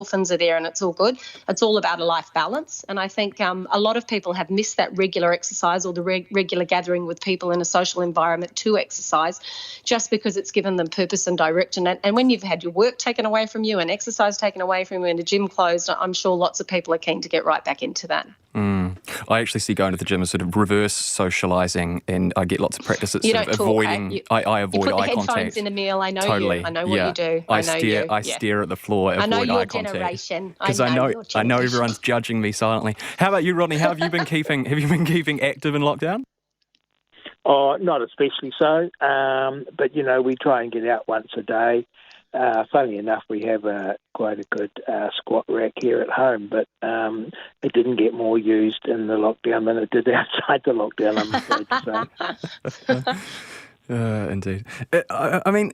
endorphins are there and it's all good. It's all about a life balance. And I think a lot of people have missed that regular exercise or the regular gathering with people in a social environment to exercise just because it's given them purpose and direction. And when you've had your work taken away from you and exercise taken away from you and the gym closed, I'm sure lots of people are keen to get right back into that. I actually see going to the gym as sort of reverse socialising, and I get lots of practice at sort of avoiding. I avoid eye contact. You put the headphones in a meal. I know totally. You. I know what you do. I stare at the floor. Avoid I know your eye contact. Generation. Because I know everyone's judging me silently. How about you, Rodney? How have you been keeping? Have you been keeping active in lockdown? Oh, not especially so. But we try and get out once a day. Funnily enough, we have quite a good squat rack here at home, but it didn't get more used in the lockdown than it did outside the lockdown, I'm afraid to say. Indeed. I mean,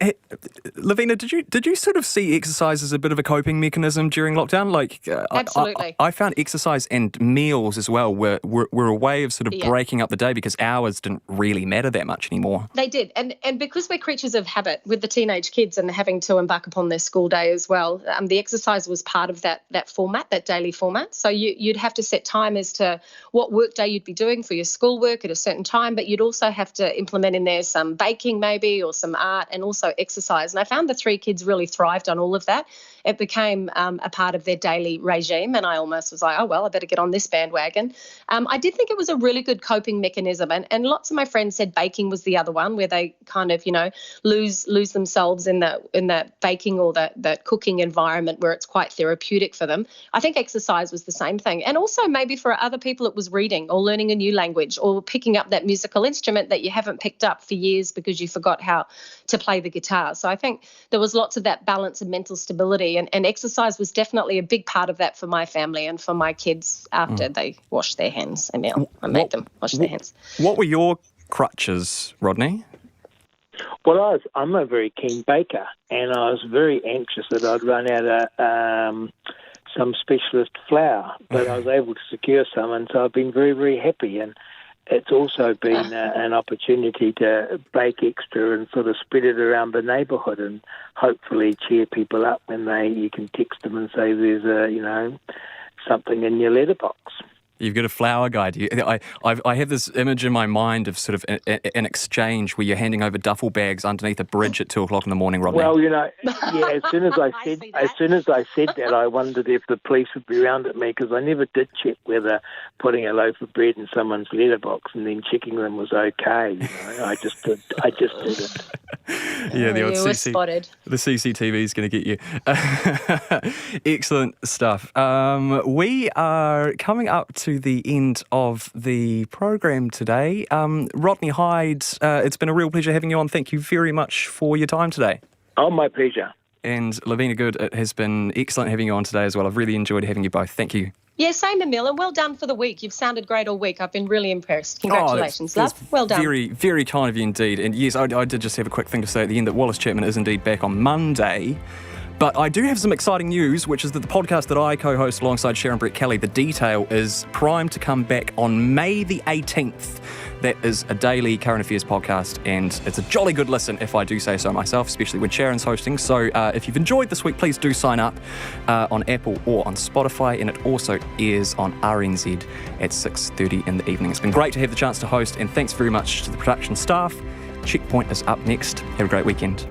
Lavina, did you sort of see exercise as a bit of a coping mechanism during lockdown? Absolutely. I found exercise and meals as well were a way of sort of breaking up the day because hours didn't really matter that much anymore. They did. And because we're creatures of habit with the teenage kids and having to embark upon their school day as well, the exercise was part of that format, that daily format. So you'd have to set time as to what work day you'd be doing for your schoolwork at a certain time, but you'd also have to implement in there some baking maybe or some art and also exercise. And I found the three kids really thrived on all of that. It became a part of their daily regime, and I almost was like, oh, well, I better get on this bandwagon. I did think it was a really good coping mechanism, and lots of my friends said baking was the other one where they kind of, lose themselves in that baking or that cooking environment where it's quite therapeutic for them. I think exercise was the same thing. And also maybe for other people it was reading or learning a new language or picking up that musical instrument that you haven't picked up for years because you forgot how to play the guitar. So I think there was lots of that balance and mental stability, and exercise was definitely a big part of that for my family and for my kids after they washed their hands. I made them wash their hands. What were your crutches, Rodney? Well, I'm a very keen baker, and I was very anxious that I'd run out of some specialist flour, but I was able to secure some, and so I've been very, very happy. And it's also been an opportunity to bake extra and sort of spread it around the neighbourhood and hopefully cheer people up when you can text them and say there's something in your letterbox. You've got a flower guide. I have this image in my mind of sort of an exchange where you're handing over duffel bags underneath a bridge at 2 o'clock in the morning, Rodney. Well, as soon as I said that, I wondered if the police would be round at me because I never did check whether putting a loaf of bread in someone's letterbox and then checking them was okay. I just did it. Yeah, the old spotted. The CCTV is going to get you. Excellent stuff. We are coming up to the end of the program today. Rodney Hyde, it's been a real pleasure having you on. Thank you very much for your time today. Oh, my pleasure. And Lavina Good, it has been excellent having you on today as well. I've really enjoyed having you both. Thank you. Yeah, same, Emil, and well done for the week. You've sounded great all week. I've been really impressed. Congratulations, love. Well done. Very, very kind of you indeed. And yes, I did just have a quick thing to say at the end that Wallace Chapman is indeed back on Monday. But I do have some exciting news, which is that the podcast that I co-host alongside Sharon Brett Kelly, The Detail, is primed to come back on May the 18th. That is a daily current affairs podcast, and it's a jolly good listen, if I do say so myself, especially when Sharon's hosting. So if you've enjoyed this week, please do sign up on Apple or on Spotify, and it also airs on RNZ at 6:30 in the evening. It's been great to have the chance to host, and thanks very much to the production staff. Checkpoint is up next. Have a great weekend.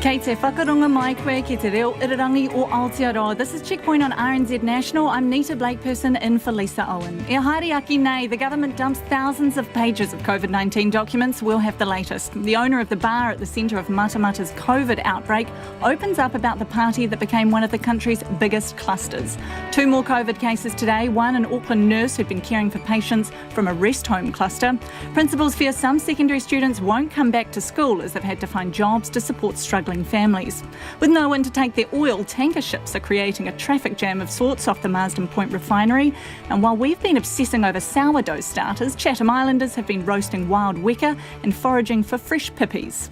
Kei te whakarunga mai koe ki te reo irirangi o Aotearoa. This is Checkpoint on RNZ National. I'm Nita Blakeperson in for Lisa Owen. E haere aki nei, the government dumps thousands of pages of COVID-19 documents. We'll have the latest. The owner of the bar at the centre of Matamata's COVID outbreak opens up about the party that became one of the country's biggest clusters. 2 more COVID cases today, one an Auckland nurse who'd been caring for patients from a rest home cluster. Principals fear some secondary students won't come back to school as they've had to find jobs to support struggling families. With no one to take their oil, tanker ships are creating a traffic jam of sorts off the Marsden Point refinery. And while we've been obsessing over sourdough starters, Chatham Islanders have been roasting wild weka and foraging for fresh pippies.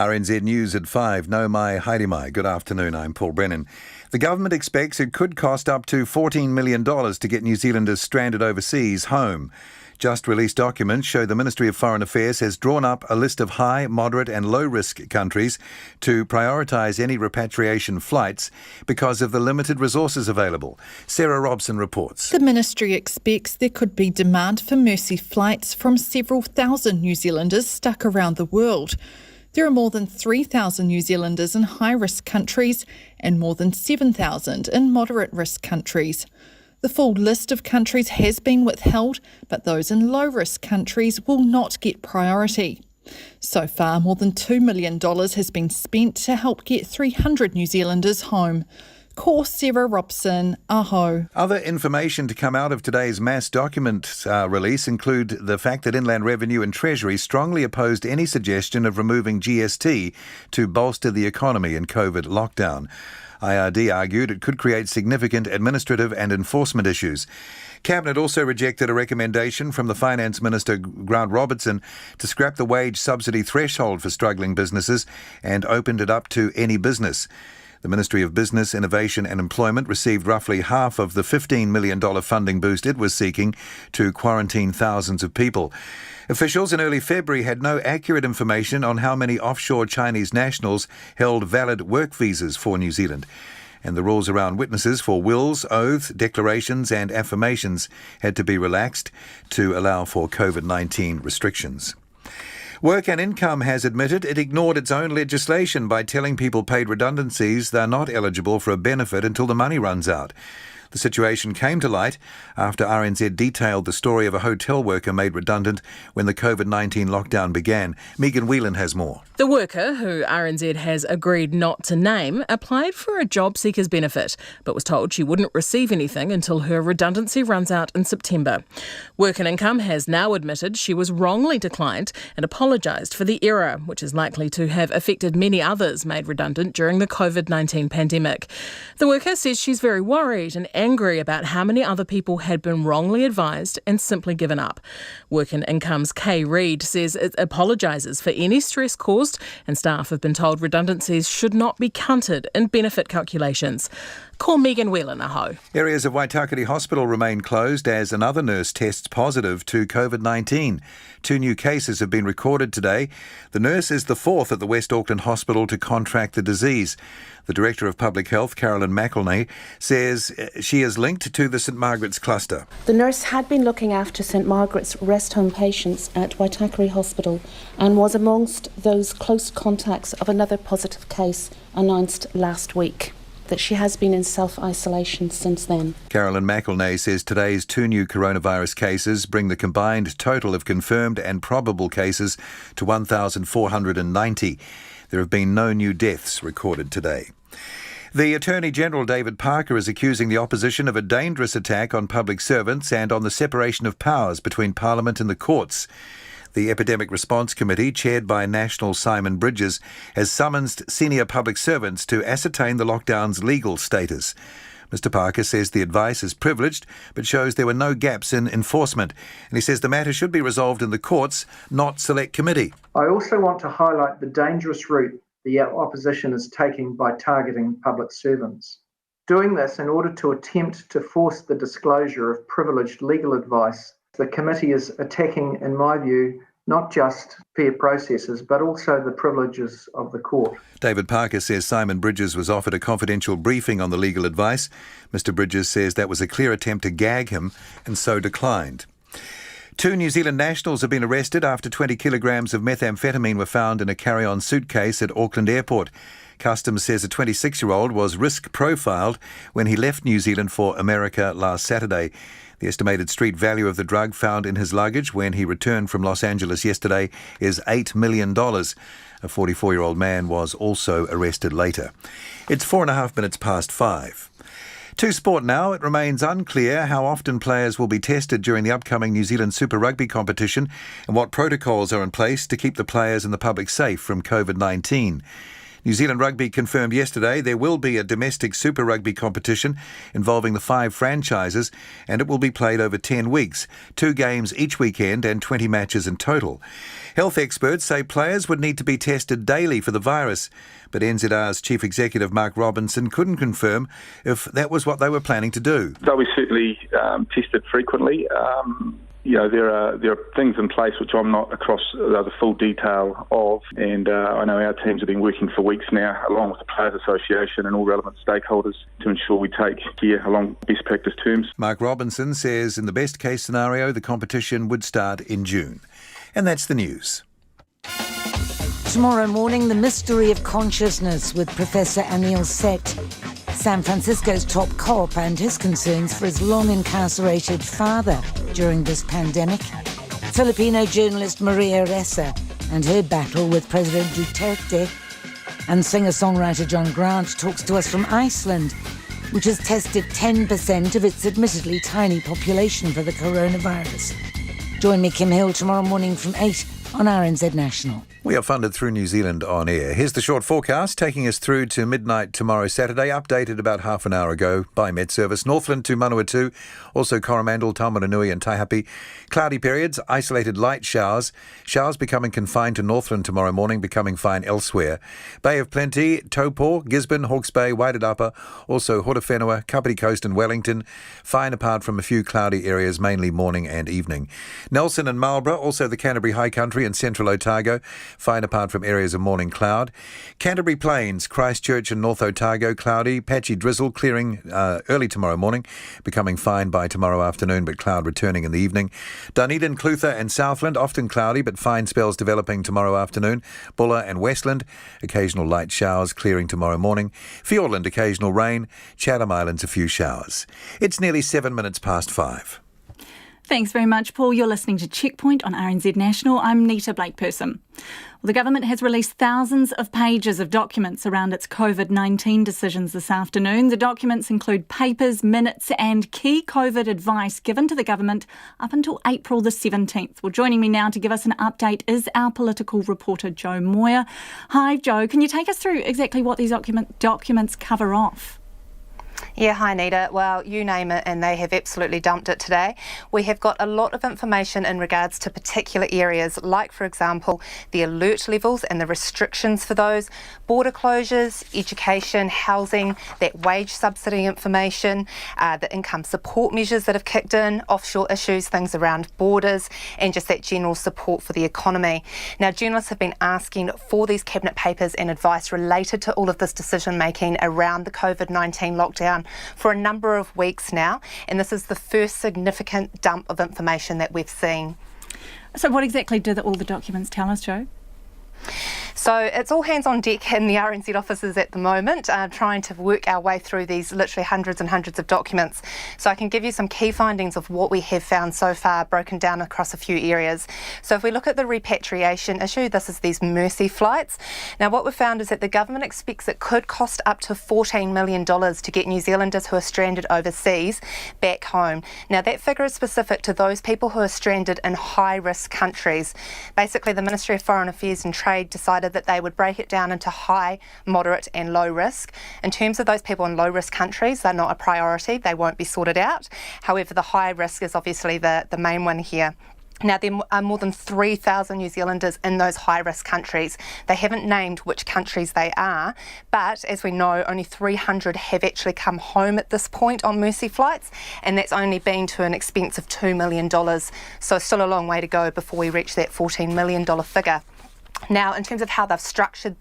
RNZ News at 5. No mai, haere mai. Good afternoon, I'm Paul Brennan. The government expects it could cost up to $14 million to get New Zealanders stranded overseas home. Just released documents show the Ministry of Foreign Affairs has drawn up a list of high, moderate and low-risk countries to prioritise any repatriation flights because of the limited resources available. Sarah Robson reports. The ministry expects there could be demand for mercy flights from several thousand New Zealanders stuck around the world. There are more than 3,000 New Zealanders in high-risk countries and more than 7,000 in moderate-risk countries. The full list of countries has been withheld, but those in low-risk countries will not get priority. So far, more than $2 million has been spent to help get 300 New Zealanders home. Ko Sarah Robson, aho. Other information to come out of today's mass document release include the fact that Inland Revenue and Treasury strongly opposed any suggestion of removing GST to bolster the economy in COVID lockdown. IRD argued it could create significant administrative and enforcement issues. Cabinet also rejected a recommendation from the Finance Minister, Grant Robertson, to scrap the wage subsidy threshold for struggling businesses and opened it up to any business. The Ministry of Business, Innovation and Employment received roughly half of the $15 million funding boost it was seeking to quarantine thousands of people. Officials in early February had no accurate information on how many offshore Chinese nationals held valid work visas for New Zealand. And the rules around witnesses for wills, oaths, declarations and affirmations had to be relaxed to allow for COVID-19 restrictions. Work and Income has admitted it ignored its own legislation by telling people paid redundancies they're not eligible for a benefit until the money runs out. The situation came to light after RNZ detailed the story of a hotel worker made redundant when the COVID-19 lockdown began. Megan Whelan has more. The worker, who RNZ has agreed not to name, applied for a job seeker's benefit, but was told she wouldn't receive anything until her redundancy runs out in September. Work and Income has now admitted she was wrongly declined and apologised for the error, which is likely to have affected many others made redundant during the COVID-19 pandemic. The worker says she's very worried and angry about how many other people had been wrongly advised and simply given up. Work and Income's Kay Reid says it apologises for any stress caused, and staff have been told redundancies should not be counted in benefit calculations. Call Megan Whelan, aho. Areas of Waitakere Hospital remain closed as another nurse tests positive to COVID-19. 2 new cases have been recorded today. The nurse is the 4th at the West Auckland Hospital to contract the disease. The Director of Public Health, Carolyn McElnay, says she is linked to the St Margaret's cluster. The nurse had been looking after St Margaret's rest home patients at Waitakere Hospital and was amongst those close contacts of another positive case announced last week. That she has been in self-isolation since then. Carolyn McElnay says today's 2 new coronavirus cases bring the combined total of confirmed and probable cases to 1,490. There have been no new deaths recorded today. The Attorney-General David Parker is accusing the opposition of a dangerous attack on public servants and on the separation of powers between Parliament and the courts. The Epidemic Response Committee, chaired by National Simon Bridges, has summoned senior public servants to ascertain the lockdown's legal status. Mr Parker says the advice is privileged, but shows there were no gaps in enforcement. And he says the matter should be resolved in the courts, not select committee. I also want to highlight the dangerous route the opposition is taking by targeting public servants. Doing this in order to attempt to force the disclosure of privileged legal advice, the committee is attacking, in my view, not just fair processes, but also the privileges of the court. David Parker says Simon Bridges was offered a confidential briefing on the legal advice. Mr Bridges says that was a clear attempt to gag him and so declined. 2 New Zealand nationals have been arrested after 20 kilograms of methamphetamine were found in a carry-on suitcase at Auckland Airport. Customs says a 26-year-old was risk profiled when he left New Zealand for America last Saturday. The estimated street value of the drug found in his luggage when he returned from Los Angeles yesterday is $8 million. A 44-year-old man was also arrested later. It's 4.5 minutes past 5. To sport now, it remains unclear how often players will be tested during the upcoming New Zealand Super Rugby competition and what protocols are in place to keep the players and the public safe from COVID-19. New Zealand Rugby confirmed yesterday there will be a domestic Super Rugby competition involving the 5 franchises, and it will be played over 10 weeks, 2 games each weekend and 20 matches in total. Health experts say players would need to be tested daily for the virus, but NZR's Chief Executive Mark Robinson couldn't confirm if that was what they were planning to do. They'll be certainly tested frequently. There are things in place which I'm not across the full detail of, and I know our teams have been working for weeks now, along with the Players Association and all relevant stakeholders, to ensure we take care along best practice terms. Mark Robinson says in the best case scenario, the competition would start in June. And that's the news. Tomorrow morning, the mystery of consciousness with Professor Anil Seth, San Francisco's top cop, and his concerns for his long-incarcerated father during this pandemic. Filipino journalist Maria Ressa and her battle with President Duterte. And singer-songwriter John Grant talks to us from Iceland, which has tested 10% of its admittedly tiny population for the coronavirus. Join me, Kim Hill, tomorrow morning from 8 on RNZ National. We are funded through New Zealand On Air. Here's the short forecast, taking us through to midnight tomorrow Saturday, updated about half an hour ago by Met Service. Northland to Manawatu, also Coromandel, Taumarunui and Taihape. Cloudy periods, isolated light showers. Showers becoming confined to Northland tomorrow morning, becoming fine elsewhere. Bay of Plenty, Taupo, Gisborne, Hawke's Bay, Wairarapa, also Horowhenua, Kapiti Coast and Wellington. Fine apart from a few cloudy areas, mainly morning and evening. Nelson and Marlborough, also the Canterbury High Country and Central Otago. Fine apart from areas of morning cloud. Canterbury Plains, Christchurch and North Otago, cloudy. Patchy drizzle clearing early tomorrow morning, becoming fine by tomorrow afternoon, but cloud returning in the evening. Dunedin, Clutha and Southland, often cloudy, but fine spells developing tomorrow afternoon. Bulla and Westland, occasional light showers clearing tomorrow morning. Fiordland, occasional rain. Chatham Islands, a few showers. It's nearly 7 minutes past 5. Thanks very much, Paul. You're listening to Checkpoint on RNZ National. I'm Nita Blake-Person. Well, the government has released thousands of pages of documents around its COVID-19 decisions this afternoon. The documents include papers, minutes and key COVID advice given to the government up until April the 17th. Well, joining me now to give us an update is our political reporter, Joe Moyer. Hi, Joe. Can you take us through exactly what these documents cover off? Yeah, hi Nita. Well, you name it and they have absolutely dumped it today. We have got a lot of information in regards to particular areas, like for example the alert levels and the restrictions for those, border closures, education, housing, that wage subsidy information, the income support measures that have kicked in, offshore issues, things around borders and just that general support for the economy. Now, journalists have been asking for these cabinet papers and advice related to all of this decision making around the COVID-19 lockdown for a number of weeks now, and this is the first significant dump of information that we've seen. So what exactly do all the documents tell us, Joe? So it's all hands on deck in the RNZ offices at the moment, trying to work our way through these literally hundreds and hundreds of documents. So I can give you some key findings of what we have found so far, broken down across a few areas. So if we look at the repatriation issue, this is these Mercy flights. Now what we've found is that the government expects it could cost up to $14 million to get New Zealanders who are stranded overseas back home. Now that figure is specific to those people who are stranded in high-risk countries. Basically, the Ministry of Foreign Affairs and Trade decided that they would break it down into high, moderate and low risk. In terms of those people in low risk countries, they're not a priority, they won't be sorted out. However, the high risk is obviously the main one here. Now, there are more than 3,000 New Zealanders in those high-risk countries. They haven't named which countries they are, but as we know, only 300 have actually come home at this point on Mercy flights, and that's only been to an expense of $2 million. So still a long way to go before we reach that $14 million figure. Now, in terms of how they've structured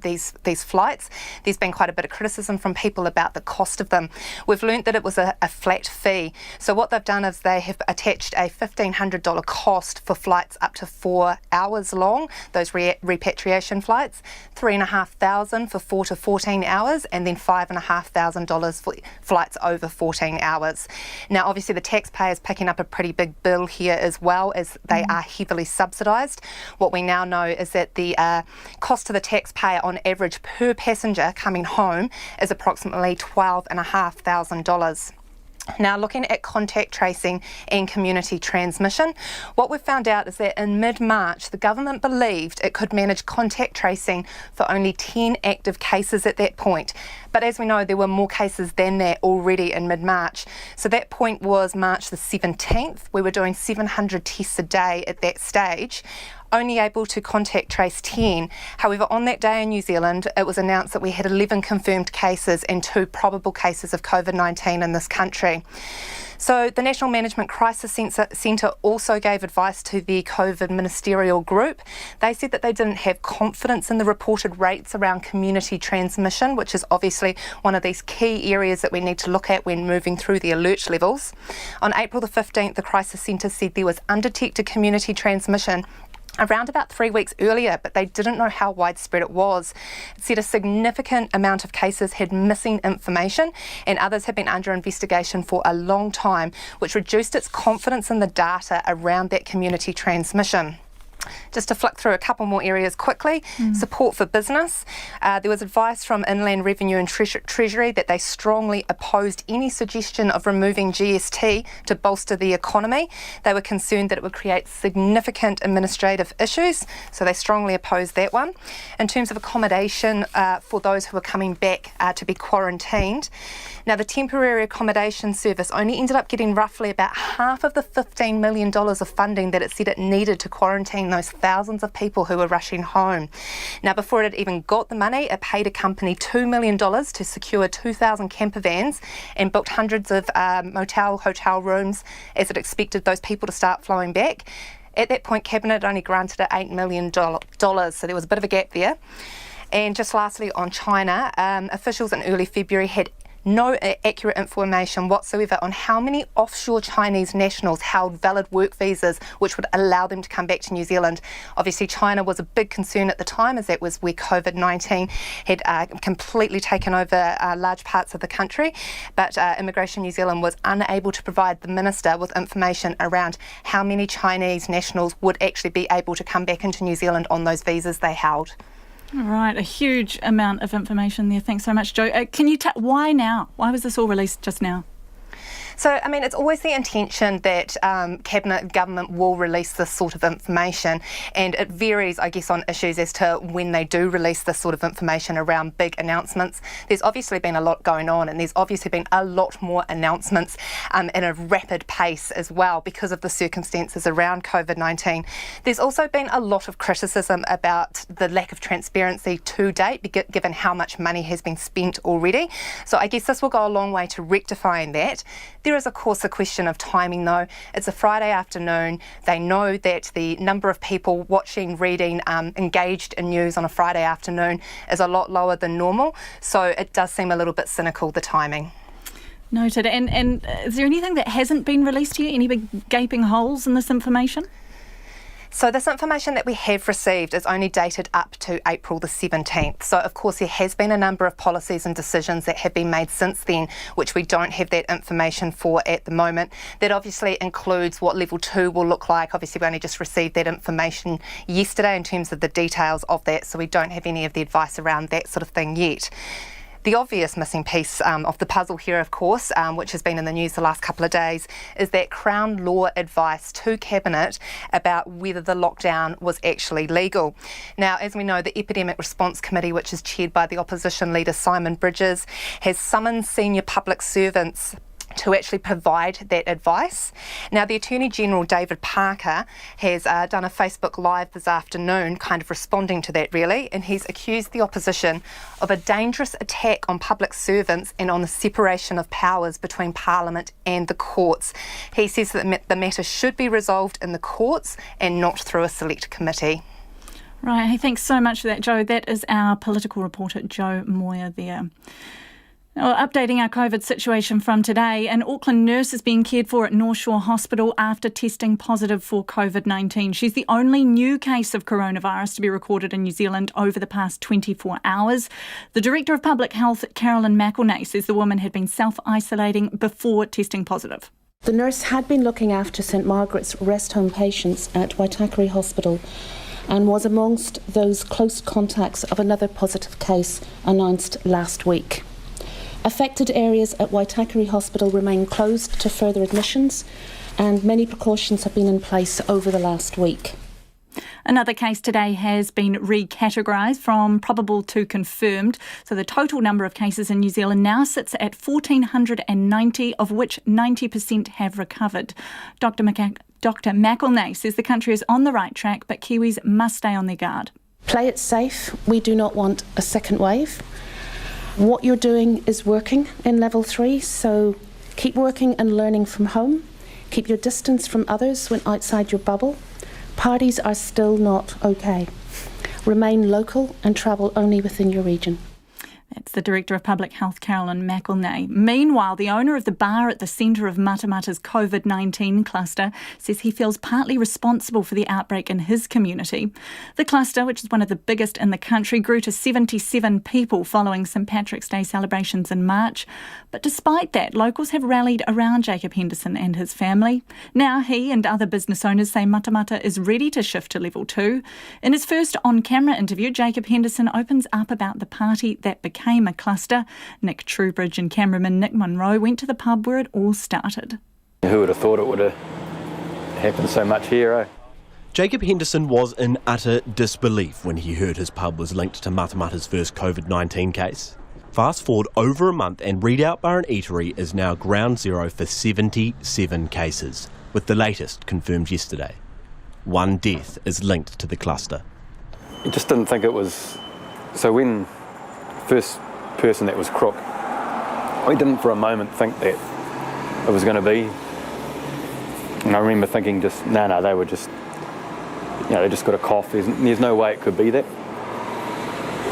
these flights, there's been quite a bit of criticism from people about the cost of them. We've learnt that it was a flat fee. So what they've done is they have attached a $1,500 cost for flights up to 4 hours long, those repatriation flights, $3,500 for 4 to 14 hours, and then $5,500 for flights over 14 hours. Now, obviously, the taxpayer is picking up a pretty big bill here as well, as they are heavily subsidised. What we now know is that the cost to the taxpayer on average per passenger coming home is approximately $12,500. Now, looking at contact tracing and community transmission, what we've found out is that in mid-March, the government believed it could manage contact tracing for only 10 active cases at that point. But as we know, there were more cases than that already in mid-March. So that point was March the 17th. We were doing 700 tests a day at that stage, only able to contact trace 10. However, on that day in New Zealand, it was announced that we had 11 confirmed cases and 2 probable cases of COVID-19 in this country. So the National Management Crisis Centre also gave advice to the COVID ministerial group. They said that they didn't have confidence in the reported rates around community transmission, which is obviously one of these key areas that we need to look at when moving through the alert levels. On April the 15th, the Crisis Centre said there was undetected community transmission around about 3 weeks earlier, but they didn't know how widespread it was. It said a significant amount of cases had missing information and others had been under investigation for a long time, which reduced its confidence in the data around that community transmission. Just to flick through a couple more areas quickly, support for business. There was advice from Inland Revenue and Treasury that they strongly opposed any suggestion of removing GST to bolster the economy. They were concerned that it would create significant administrative issues, so they strongly opposed that one. In terms of accommodation for those who are coming back to be quarantined, now the temporary accommodation service only ended up getting roughly about half of the $15 million of funding that it said it needed to quarantine those thousands of people who were rushing home. Now, before it had even got the money, it paid a company $2 million to secure 2,000 camper vans and booked hundreds of hotel rooms as it expected those people to start flowing back. At that point, Cabinet only granted it $8 million, so there was a bit of a gap there. And just lastly, on China, officials in early February had no accurate information whatsoever on how many offshore Chinese nationals held valid work visas which would allow them to come back to New Zealand. Obviously, China was a big concern at the time, as that was where COVID-19 had completely taken over large parts of the country. But Immigration New Zealand was unable to provide the Minister with information around how many Chinese nationals would actually be able to come back into New Zealand on those visas they held. All right, a huge amount of information there. Thanks so much, Jo. Can you why now? Why was this all released just now? So, I mean, it's always the intention that Cabinet and Government will release this sort of information, and it varies, I guess, on issues as to when they do release this sort of information around big announcements. There's obviously been a lot going on, and there's obviously been a lot more announcements in a rapid pace as well because of the circumstances around COVID-19. There's also been a lot of criticism about the lack of transparency to date, given how much money has been spent already. So I guess this will go a long way to rectifying that. There is, of course, a question of timing, though. It's a Friday afternoon. They know that the number of people watching, reading, engaged in news on a Friday afternoon is a lot lower than normal. So it does seem a little bit cynical, the timing. Noted. And is there anything that hasn't been released to you? Any big gaping holes in this information? So this information that we have received is only dated up to April the 17th. So, of course, there has been a number of policies and decisions that have been made since then, which we don't have that information for at the moment. That obviously includes what level 2 will look like. Obviously, we only just received that information yesterday in terms of the details of that, so we don't have any of the advice around that sort of thing yet. The obvious missing piece of the puzzle here, of course, which has been in the news the last couple of days, is that Crown Law advice to Cabinet about whether the lockdown was actually legal. Now, as we know, the Epidemic Response Committee, which is chaired by the opposition leader Simon Bridges, has summoned senior public servants to actually provide that advice. Now, the Attorney-General, David Parker, has done a Facebook Live this afternoon, kind of responding to that, really, and he's accused the opposition of a dangerous attack on public servants and on the separation of powers between Parliament and the courts. He says that the matter should be resolved in the courts and not through a select committee. Right, hey, thanks so much for that, Jo. That is our political reporter, Jo Moyer there. Well, updating our COVID situation from today, an Auckland nurse is being cared for at North Shore Hospital after testing positive for COVID-19. She's the only new case of coronavirus to be recorded in New Zealand over the past 24 hours. The Director of Public Health, Carolyn McElnay, says the woman had been self-isolating before testing positive. The nurse had been looking after St Margaret's rest home patients at Waitakere Hospital and was amongst those close contacts of another positive case announced last week. Affected areas at Waitakere Hospital remain closed to further admissions, and many precautions have been in place over the last week. Another case today has been recategorised from probable to confirmed. So the total number of cases in New Zealand now sits at 1,490, of which 90% have recovered. Dr. McElnay says the country is on the right track, but Kiwis must stay on their guard. Play it safe. We do not want a second wave. What you're doing is working in level 3, so keep working and learning from home. Keep your distance from others when outside your bubble. Parties are still not okay. Remain local and travel only within your region. That's the Director of Public Health, Carolyn McElnay. Meanwhile, the owner of the bar at the centre of Matamata's COVID-19 cluster says he feels partly responsible for the outbreak in his community. The cluster, which is one of the biggest in the country, grew to 77 people following St Patrick's Day celebrations in March. But despite that, locals have rallied around Jacob Henderson and his family. Now he and other business owners say Matamata is ready to shift to level 2. In his first on-camera interview, Jacob Henderson opens up about the party that became a cluster. Nick Truebridge and cameraman Nick Monroe went to the pub where it all started. Who would have thought it would have happened so much here, eh? Jacob Henderson was in utter disbelief when he heard his pub was linked to Matamata's first COVID-19 case. Fast forward over a month and Readout Bar and Eatery is now ground zero for 77 cases, with the latest confirmed yesterday. 1 death is linked to the cluster. You just didn't think it was... So when first person that was crook, I didn't for a moment think that it was going to be. And I remember thinking just, no, they were just, they just got a cough. There's no way it could be that.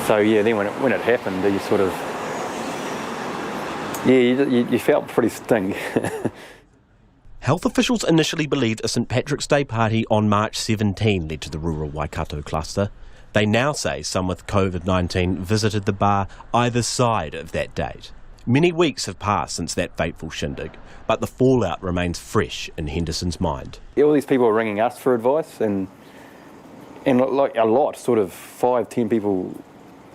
So yeah, then when it happened, you sort of, you felt pretty sting. Health officials initially believed a St Patrick's Day party on March 17 led to the rural Waikato cluster. They now say some with COVID-19 visited the bar either side of that date. Many weeks have passed since that fateful shindig, but the fallout remains fresh in Henderson's mind. All these people are ringing us for advice, and like a lot, sort of 5-10 people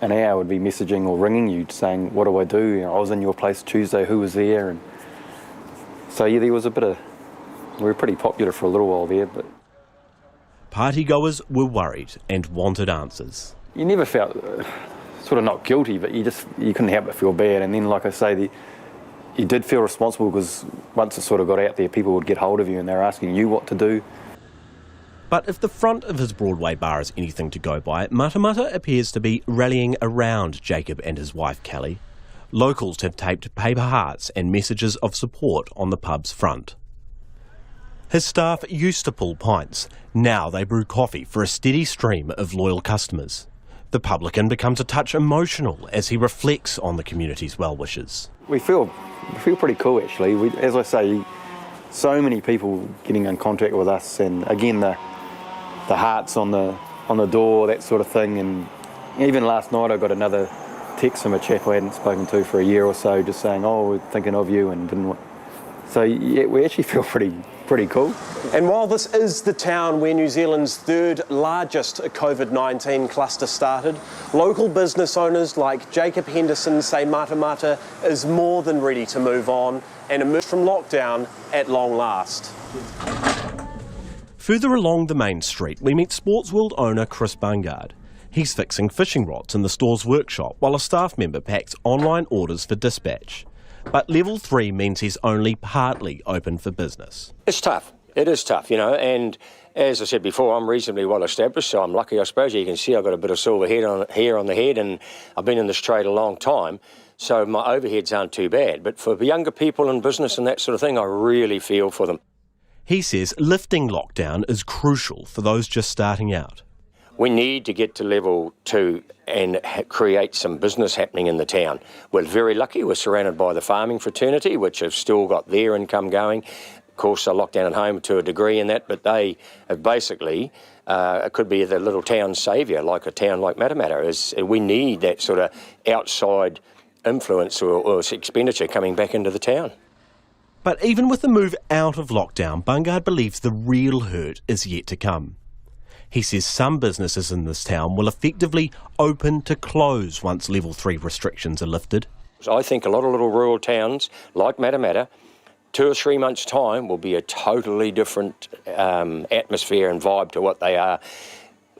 an hour would be messaging or ringing you saying, what do I do? I was in your place Tuesday, who was there? And so yeah, there was a bit of, we were pretty popular for a little while there, but... Partygoers were worried and wanted answers. You never felt sort of not guilty, but you couldn't help but feel bad. And then, like I say, you did feel responsible because once it sort of got out there, people would get hold of you and they were asking you what to do. But if the front of his Broadway bar is anything to go by, Matamata appears to be rallying around Jacob and his wife, Kelly. Locals have taped paper hearts and messages of support on the pub's front. His staff used to pull pints. Now they brew coffee for a steady stream of loyal customers. The publican becomes a touch emotional as he reflects on the community's well-wishes. We feel pretty cool, actually. As I say, so many people getting in contact with us, and again, the hearts on the door, that sort of thing. And even last night I got another text from a chap I hadn't spoken to for a year or so, just saying, we're thinking of you, and didn't want... So yeah, we actually feel pretty cool. And while this is the town where New Zealand's third largest COVID-19 cluster started, local business owners like Jacob Henderson say Matamata is more than ready to move on and emerge from lockdown at long last. Further along the main street, we meet Sports World owner Chris Bungard. He's fixing fishing rods in the store's workshop while a staff member packs online orders for dispatch. But level 3 means he's only partly open for business. It's tough. It is tough, and as I said before, I'm reasonably well established, so I'm lucky, I suppose. You can see I've got a bit of silver hair on the head, and I've been in this trade a long time, so my overheads aren't too bad. But for younger people in business and that sort of thing, I really feel for them. He says lifting lockdown is crucial for those just starting out. We need to get to level 2 and create some business happening in the town. We're very lucky. We're surrounded by the farming fraternity, which have still got their income going. Of course, they're locked down at home to a degree in that, but they have basically, it could be the little town saviour, like a town like Matamata. We need that sort of outside influence or expenditure coming back into the town. But even with the move out of lockdown, Bungard believes the real hurt is yet to come. He says some businesses in this town will effectively open to close once level 3 restrictions are lifted. So I think a lot of little rural towns like Matamata, 2 or 3 months' time will be a totally different atmosphere and vibe to what they are.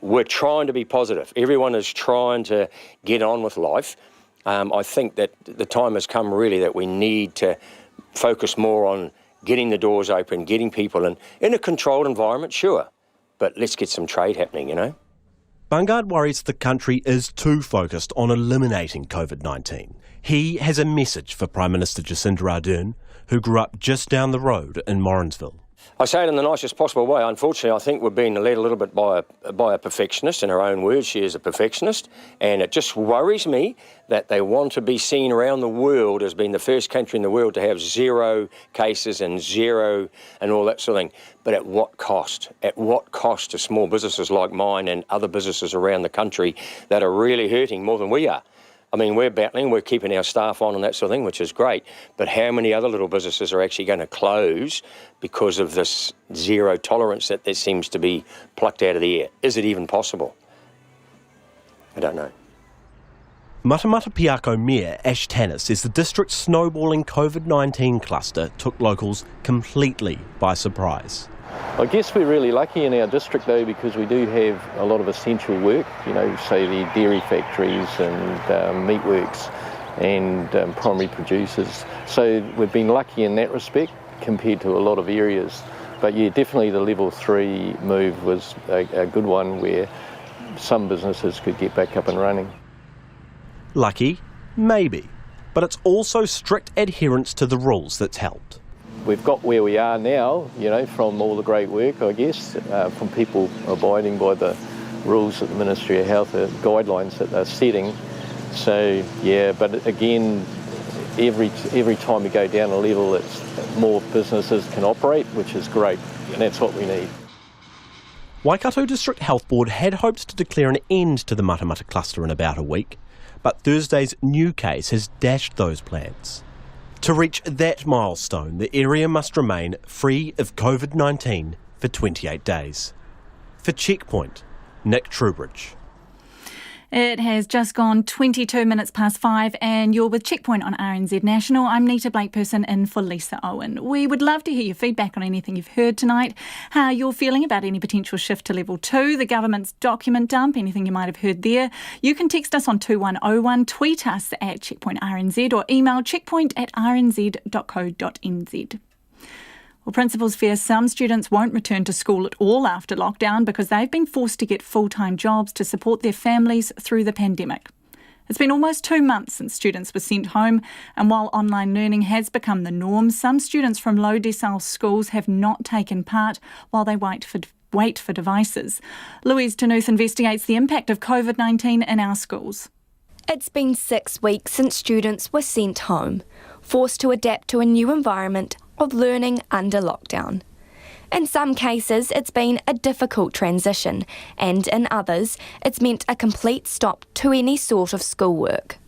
We're trying to be positive. Everyone is trying to get on with life. I think that the time has come really that we need to focus more on getting the doors open, getting people in a controlled environment, sure, but let's get some trade happening, you know. Bungard worries the country is too focused on eliminating COVID-19. He has a message for Prime Minister Jacinda Ardern, who grew up just down the road in Morrinsville. I say it in the nicest possible way. Unfortunately, I think we're being led a little bit by a perfectionist. In her own words, she is a perfectionist. And it just worries me that they want to be seen around the world as being the first country in the world to have 0 cases and 0 and all that sort of thing. But at what cost? At what cost to small businesses like mine and other businesses around the country that are really hurting more than we are? I mean, we're battling, we're keeping our staff on and that sort of thing, which is great. But how many other little businesses are actually going to close because of this zero tolerance that there seems to be plucked out of the air? Is it even possible? I don't know. Matamata Piako Mayor Ash Tanner says the district's snowballing COVID-19 cluster took locals completely by surprise. I guess we're really lucky in our district though, because we do have a lot of essential work, you know, say the dairy factories and meatworks and primary producers. So we've been lucky in that respect compared to a lot of areas. But yeah, definitely the level 3 move was a good one where some businesses could get back up and running. Lucky? Maybe. But it's also strict adherence to the rules that's helped. We've got where we are now, you know, from all the great work, I guess, from people abiding by the rules that the Ministry of Health, guidelines that they're setting. So, yeah, but again, every time we go down a level, it's more businesses can operate, which is great, and that's what we need. Waikato District Health Board had hoped to declare an end to the Matamata cluster in about a week, but Thursday's new case has dashed those plans. To reach that milestone, the area must remain free of COVID-19 for 28 days. For Checkpoint, Nick Trubridge. It has just gone 22 minutes past 5 and you're with Checkpoint on RNZ National. I'm Nita Blakeperson in for Lisa Owen. We would love to hear your feedback on anything you've heard tonight, how you're feeling about any potential shift to level 2, the government's document dump, anything you might have heard there. You can text us on 2101, tweet us at Checkpoint RNZ or email checkpoint@rnz.co.nz. Well, principals fear some students won't return to school at all after lockdown because they've been forced to get full-time jobs to support their families through the pandemic. It's been almost 2 months since students were sent home, and while online learning has become the norm, some students from low decile schools have not taken part while they wait for devices. Louise Tanuth investigates the impact of COVID-19 in our schools. It's been 6 weeks since students were sent home, forced to adapt to a new environment of learning under lockdown. In some cases, it's been a difficult transition, and in others, it's meant a complete stop to any sort of schoolwork.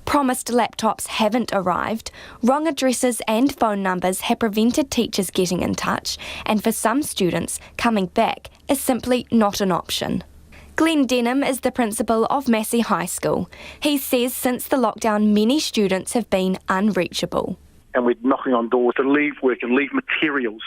Promised laptops haven't arrived, wrong addresses and phone numbers have prevented teachers getting in touch, and for some students, coming back is simply not an option. Glenn Denham is the principal of Massey High School. He says since the lockdown, many students have been unreachable. And we're knocking on doors to leave work and leave materials,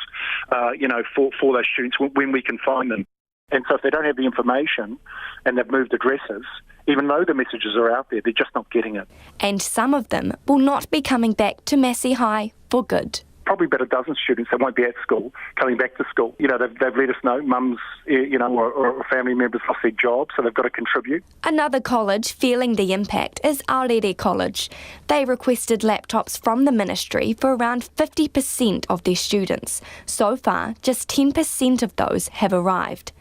for those students when we can find them. And so if they don't have the information and they've moved addresses, even though the messages are out there, they're just not getting it. And some of them will not be coming back to Massey High for good. Probably about a dozen students that won't be at school coming back to school. You know, they've let us know mums, or family members lost their jobs, so they've got to contribute. Another college feeling the impact is Arere College. They requested laptops from the ministry for around 50% of their students. So far, just 10% of those have arrived.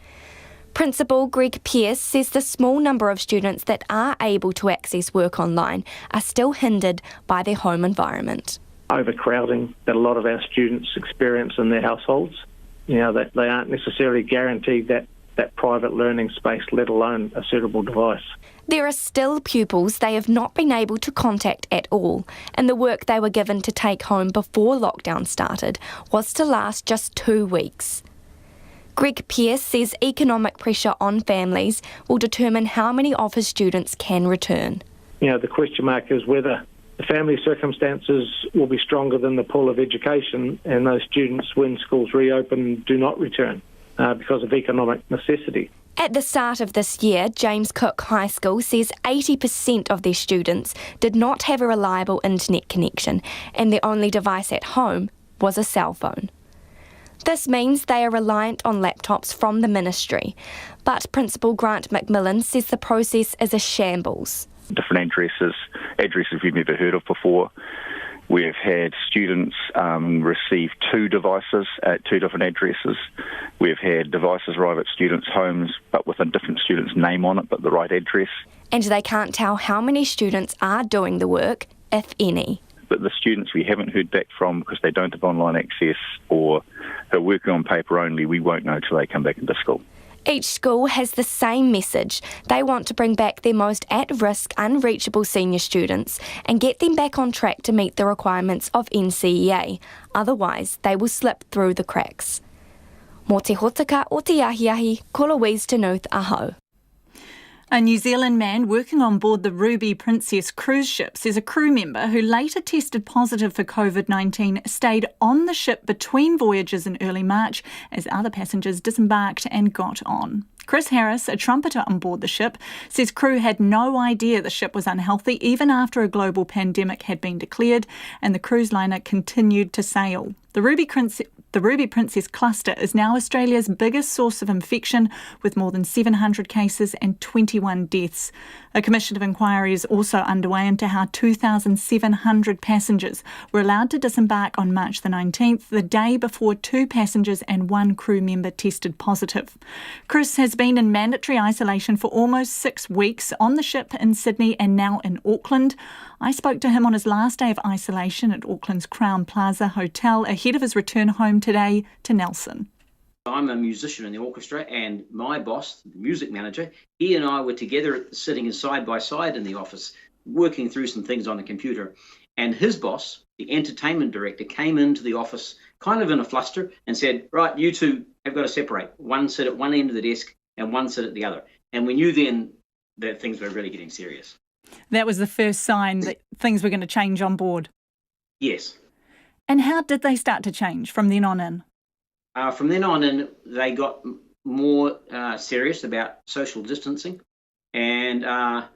Principal Greg Pearce says the small number of students that are able to access work online are still hindered by their home environment. Overcrowding that a lot of our students experience in their households. You know, that they aren't necessarily guaranteed that private learning space, let alone a suitable device. There are still pupils they have not been able to contact at all, and the work they were given to take home before lockdown started was to last just 2 weeks. Greg Pearce says economic pressure on families will determine how many of his students can return. You know, the question mark is whether the family circumstances will be stronger than the pool of education, and those students, when schools reopen, do not return because of economic necessity. At the start of this year, James Cook High School says 80% of their students did not have a reliable internet connection, and their only device at home was a cell phone. This means they are reliant on laptops from the ministry, but Principal Grant McMillan says the process is a shambles. Different addresses we've never heard of before. We've had students receive 2 devices at 2 different addresses. We've had devices arrive at students' homes, but with a different student's name on it, but the right address. And they can't tell how many students are doing the work, if any. But the students we haven't heard back from because they don't have online access or are working on paper only, we won't know till they come back into school. Each school has the same message. They want to bring back their most at-risk, unreachable senior students and get them back on track to meet the requirements of NCEA. Otherwise, they will slip through the cracks. Mō te hotaka o te ahiahi, ko Louise Tenuth aho. A New Zealand man working on board the Ruby Princess cruise ship says a crew member who later tested positive for COVID-19 stayed on the ship between voyages in early March as other passengers disembarked and got on. Chris Harris, a trumpeter on board the ship, says crew had no idea the ship was unhealthy even after a global pandemic had been declared and the cruise liner continued to sail. The Ruby Princess cluster is now Australia's biggest source of infection, with more than 700 cases and 21 deaths. A commission of inquiry is also underway into how 2,700 passengers were allowed to disembark on March the 19th, the day before 2 passengers and 1 crew member tested positive. Chris has been in mandatory isolation for almost 6 weeks on the ship in Sydney and now in Auckland. I spoke to him on his last day of isolation at Auckland's Crown Plaza Hotel ahead of his return home today to Nelson. I'm a musician in the orchestra, and my boss, the music manager, he and I were together sitting side by side in the office, working through some things on the computer. And his boss, the entertainment director, came into the office kind of in a fluster and said, right, you two have got to separate. One sit at one end of the desk and one sit at the other. And we knew then that things were really getting serious. That was the first sign that things were going to change on board. Yes. And how did they start to change from then on in? From then on in, they got more serious about social distancing. And I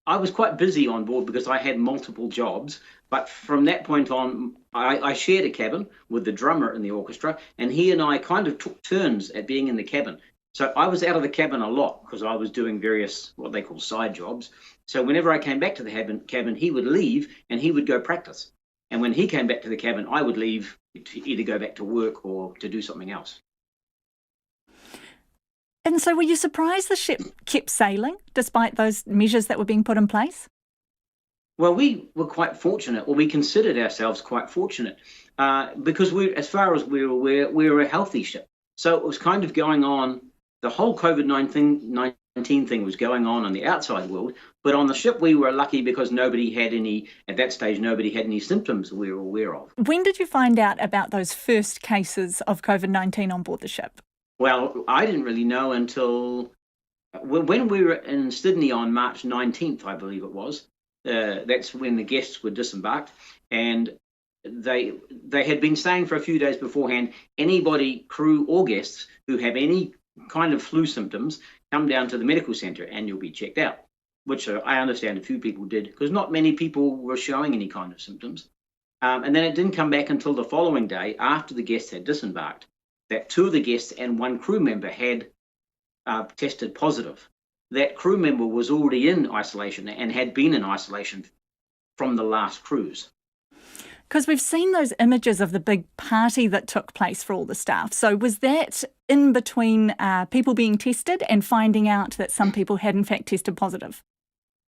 was quite busy on board because I had multiple jobs. But from that point on, I shared a cabin with the drummer in the orchestra, and he and I kind of took turns at being in the cabin. So I was out of the cabin a lot because I was doing various what they call side jobs. So whenever I came back to the cabin, he would leave and he would go practice. And when he came back to the cabin, I would leave to either go back to work or to do something else. And so were you surprised the ship kept sailing despite those measures that were being put in place? Well, we were quite fortunate, or we considered ourselves quite fortunate, because as far as we were aware, we were a healthy ship. So it was kind of going on. The whole COVID-19 thing was going on in the outside world, but on the ship we were lucky because nobody had any symptoms we were aware of. When did you find out about those first cases of COVID-19 on board the ship? Well, I didn't really know until when we were in Sydney on March 19th, I believe it was. That's when the guests were disembarked, and they had been saying for a few days beforehand, anybody, crew or guests, who have any kind of flu symptoms, come down to the medical centre and you'll be checked out, which I understand a few people did because not many people were showing any kind of symptoms. And then it didn't come back until the following day after the guests had disembarked that 2 of the guests and 1 crew member had tested positive. That crew member was already in isolation and had been in isolation from the last cruise. Because we've seen those images of the big party that took place for all the staff. So was that in between people being tested and finding out that some people had in fact tested positive?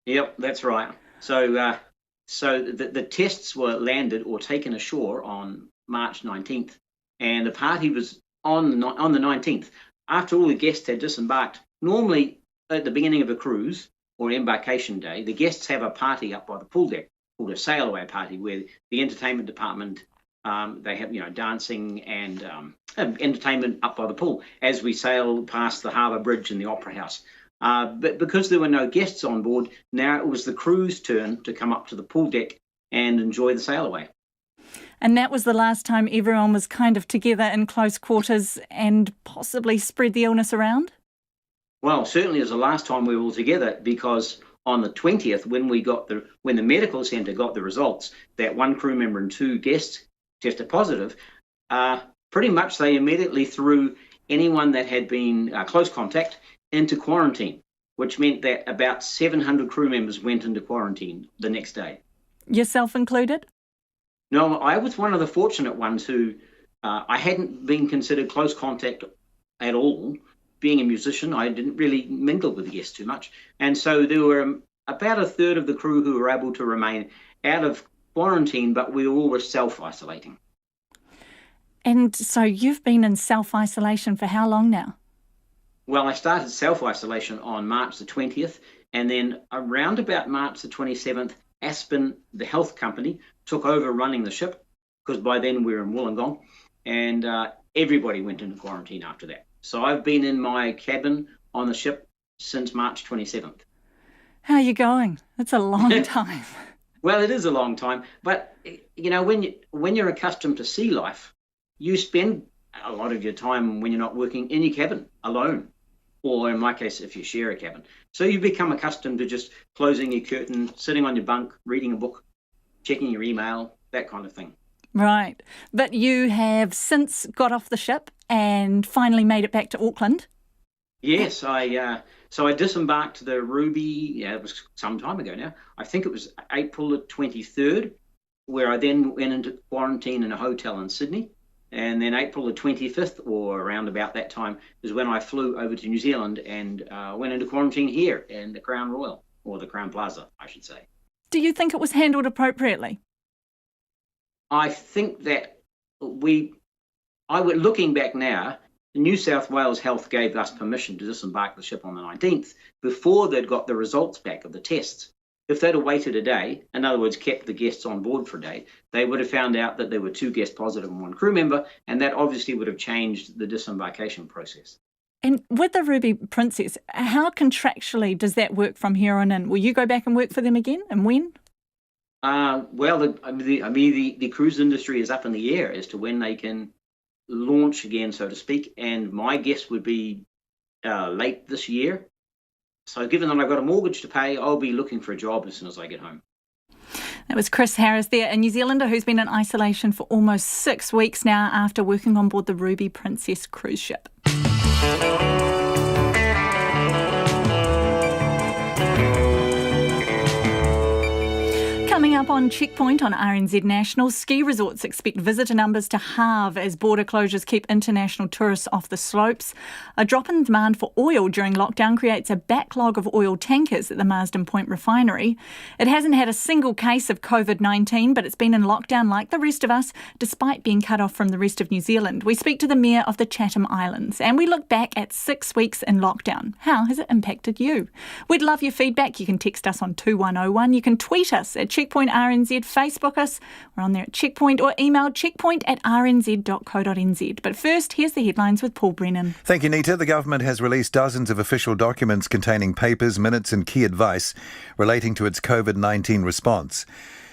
Yep, that's right. So the tests were landed or taken ashore on March 19th, and the party was on the 19th. After all the guests had disembarked, normally at the beginning of a cruise or embarkation day, the guests have a party up by the pool deck, called a sail away party, where the entertainment department they have dancing and entertainment up by the pool as we sail past the harbour bridge and the opera house. But because there were no guests on board, now it was the crew's turn to come up to the pool deck and enjoy the sail away. And that was the last time everyone was kind of together in close quarters and possibly spread the illness around? Well, certainly it was the last time we were all together, because on the 20th, when the medical centre got the results that one crew member and 2 guests tested positive, pretty much they immediately threw anyone that had been close contact into quarantine, which meant that about 700 crew members went into quarantine the next day. Yourself included? No, I was one of the fortunate ones who I hadn't been considered close contact at all. Being a musician, I didn't really mingle with the guests too much. And so there were about a third of the crew who were able to remain out of quarantine, but we all were self-isolating. And so you've been in self-isolation for how long now? Well, I started self-isolation on March the 20th, and then around about March the 27th, Aspen, the health company, took over running the ship, because by then we were in Wollongong, and everybody went into quarantine after that. So I've been in my cabin on the ship since March 27th. How are you going? It's a long time. Well, it is a long time, but you know, when you're accustomed to sea life, you spend a lot of your time when you're not working in your cabin alone, or in my case, if you share a cabin. So you become accustomed to just closing your curtain, sitting on your bunk, reading a book, checking your email, that kind of thing. Right. But you have since got off the ship and finally made it back to Auckland. Yes, so I disembarked the Ruby, it was some time ago now. I think it was April the 23rd, where I then went into quarantine in a hotel in Sydney. And then April the 25th, or around about that time, is when I flew over to New Zealand and went into quarantine here in the Crown Royal, or the Crown Plaza, I should say. Do you think it was handled appropriately? I think that looking back now, New South Wales Health gave us permission to disembark the ship on the 19th before they'd got the results back of the tests. If they'd have waited a day, in other words, kept the guests on board for a day, they would have found out that there were 2 guests positive and 1 crew member, and that obviously would have changed the disembarkation process. And with the Ruby Princess, how contractually does that work from here on in? Will you go back and work for them again, and when? Well, the cruise industry is up in the air as to when they can launch again, so to speak, and my guess would be late this year. So given that I've got a mortgage to pay, I'll be looking for a job as soon as I get home. That was Chris Harris there, a New Zealander who's been in isolation for almost 6 weeks now after working on board the Ruby Princess cruise ship. Coming up on Checkpoint on RNZ National, ski resorts expect visitor numbers to halve as border closures keep international tourists off the slopes. A drop in demand for oil during lockdown creates a backlog of oil tankers at the Marsden Point refinery. It hasn't had a single case of COVID-19, but it's been in lockdown like the rest of us, despite being cut off from the rest of New Zealand. We speak to the Mayor of the Chatham Islands, and we look back at 6 weeks in lockdown. How has it impacted you? We'd love your feedback. You can text us on 2101. You can tweet us at Checkpoint RNZ, Facebook us, we're on there at Checkpoint, or email checkpoint@rnz.co.nz. But first, here's the headlines with Paul Brennan. Thank you, Nita. The government has released dozens of official documents containing papers, minutes and key advice relating to its COVID-19 response.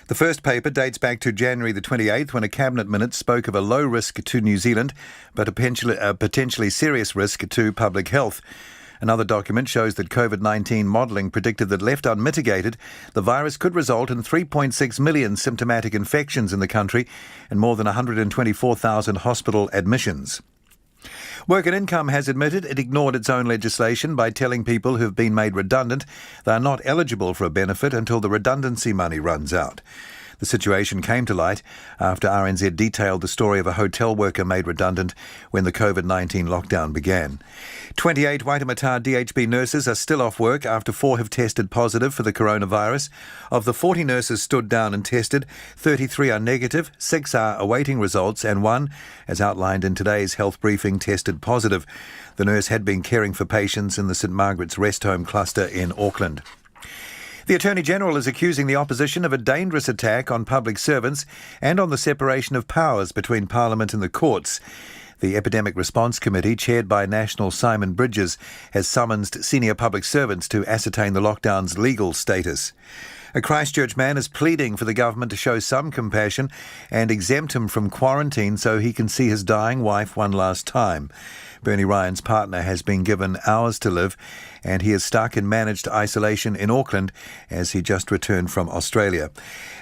The first paper dates back to January the 28th, when a cabinet minute spoke of a low risk to New Zealand, but a potentially serious risk to public health. Another document shows that COVID-19 modelling predicted that left unmitigated, the virus could result in 3.6 million symptomatic infections in the country and more than 124,000 hospital admissions. Work and Income has admitted it ignored its own legislation by telling people who have been made redundant they are not eligible for a benefit until the redundancy money runs out. The situation came to light after RNZ detailed the story of a hotel worker made redundant when the COVID-19 lockdown began. 28 Waitemata DHB nurses are still off work after 4 have tested positive for the coronavirus. Of the 40 nurses stood down and tested, 33 are negative, 6 are awaiting results, and 1, as outlined in today's health briefing, tested positive. The nurse had been caring for patients in the St Margaret's Rest Home cluster in Auckland. The Attorney-General is accusing the opposition of a dangerous attack on public servants and on the separation of powers between Parliament and the courts. The Epidemic Response Committee, chaired by National Simon Bridges, has summoned senior public servants to ascertain the lockdown's legal status. A Christchurch man is pleading for the government to show some compassion and exempt him from quarantine so he can see his dying wife one last time. Bernie Ryan's partner has been given hours to live, and he is stuck in managed isolation in Auckland as he just returned from Australia.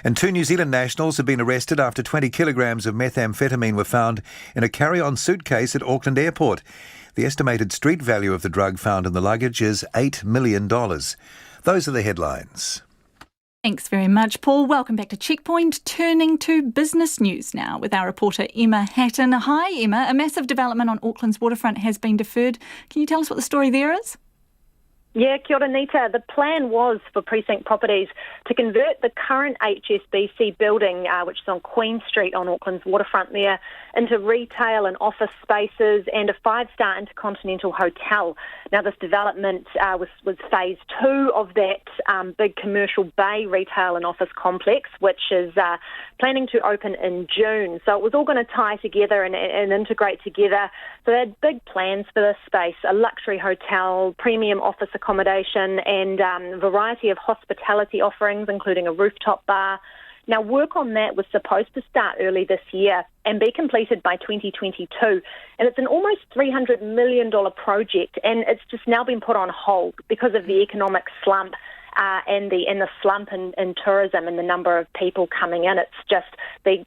And 2 New Zealand nationals have been arrested after 20 kilograms of methamphetamine were found in a carry-on suitcase at Auckland Airport. The estimated street value of the drug found in the luggage is $8 million. Those are the headlines. Thanks very much, Paul. Welcome back to Checkpoint. Turning to business news now with our reporter Emma Hatton. Hi, Emma. A massive development on Auckland's waterfront has been deferred. Can you tell us what the story there is? Yeah, kia ora, Nita. The plan was for Precinct Properties to convert the current HSBC building, which is on Queen Street on Auckland's waterfront there, into retail and office spaces and a 5-star intercontinental hotel. Now, this development was phase 2 of that big commercial bay retail and office complex, which is planning to open in June. So it was all going to tie together and integrate together. So they had big plans for this space, a luxury hotel, premium office accommodation and a variety of hospitality offerings, including a rooftop bar. Now, work on that was supposed to start early this year and be completed by 2022. And it's an almost $300 million project, and it's just now been put on hold because of the economic slump and the slump in tourism and the number of people coming in. It's just they've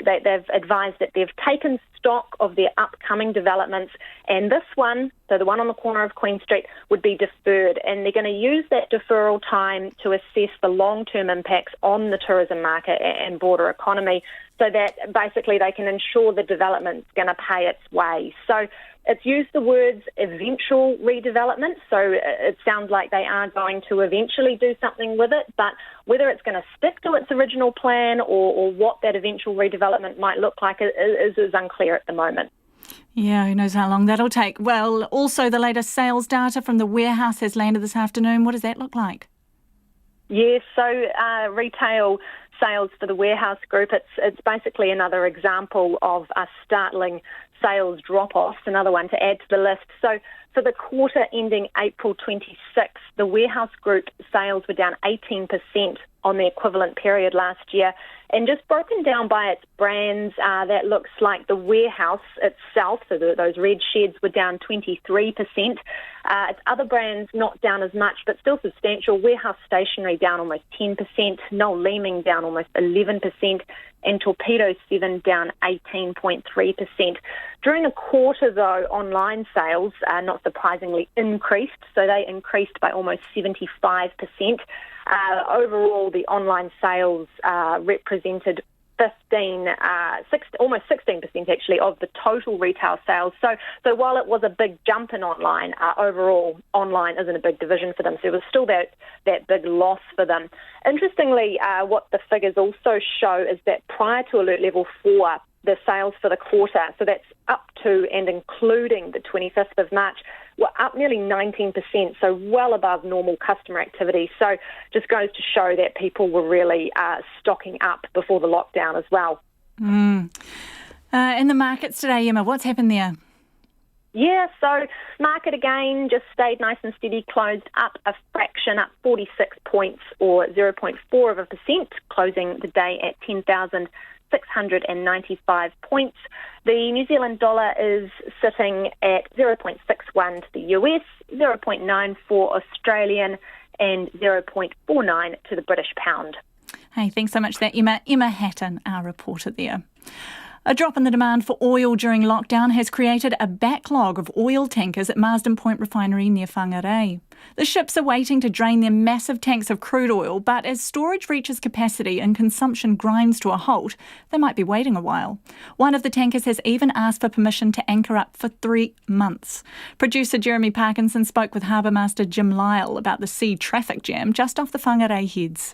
advised that they've taken stock of their upcoming developments, and this one, so the one on the corner of Queen Street, would be deferred, and they're going to use that deferral time to assess the long-term impacts on the tourism market and broader economy, so that basically they can ensure the development's going to pay its way. So it's used the words eventual redevelopment, so it sounds like they are going to eventually do something with it, but whether it's going to stick to its original plan or what that eventual redevelopment might look like is unclear at the moment. Yeah, who knows how long that'll take. Well, also the latest sales data from the warehouse has landed this afternoon. What does that look like? Yes, so retail sales for the warehouse group, it's basically another example of a startling sales drop-off, another one to add to the list. So for the quarter ending April 26th, the warehouse group sales were down 18% on the equivalent period last year. And just broken down by its brands, that looks like the warehouse itself, so those red sheds, were down 23%. Its other brands not down as much, but still substantial. Warehouse stationery down almost 10%, Noel Leeming down almost 11%, and Torpedo 7 down 18.3%. During the quarter, though, online sales, not surprisingly, increased. So they increased by almost 75%. Overall, the online sales represented almost 16% actually of the total retail sales. So while it was a big jump in online, overall online isn't a big division for them. So it was still that big loss for them. Interestingly, what the figures also show is that prior to Alert Level 4, the sales for the quarter, so that's up to and including the 25th of March, were up nearly 19%, so well above normal customer activity. So just goes to show that people were really stocking up before the lockdown as well. In the markets today, Emma, what's happened there? Yeah, so market again just stayed nice and steady, closed up a fraction, up 46 points or 0.4%, closing the day at 10,695 points. The New Zealand dollar is sitting at 0.61 to the US, 0.94 Australian, and 0.49 to the British pound. Hey, thanks so much for that, Emma. Emma Hatton, our reporter there. A drop in the demand for oil during lockdown has created a backlog of oil tankers at Marsden Point Refinery near Whangarei. The ships are waiting to drain their massive tanks of crude oil, but as storage reaches capacity and consumption grinds to a halt, they might be waiting a while. One of the tankers has even asked for permission to anchor up for 3 months. Producer Jeremy Parkinson spoke with Harbour Master Jim Lyle about the sea traffic jam just off the Whangarei heads.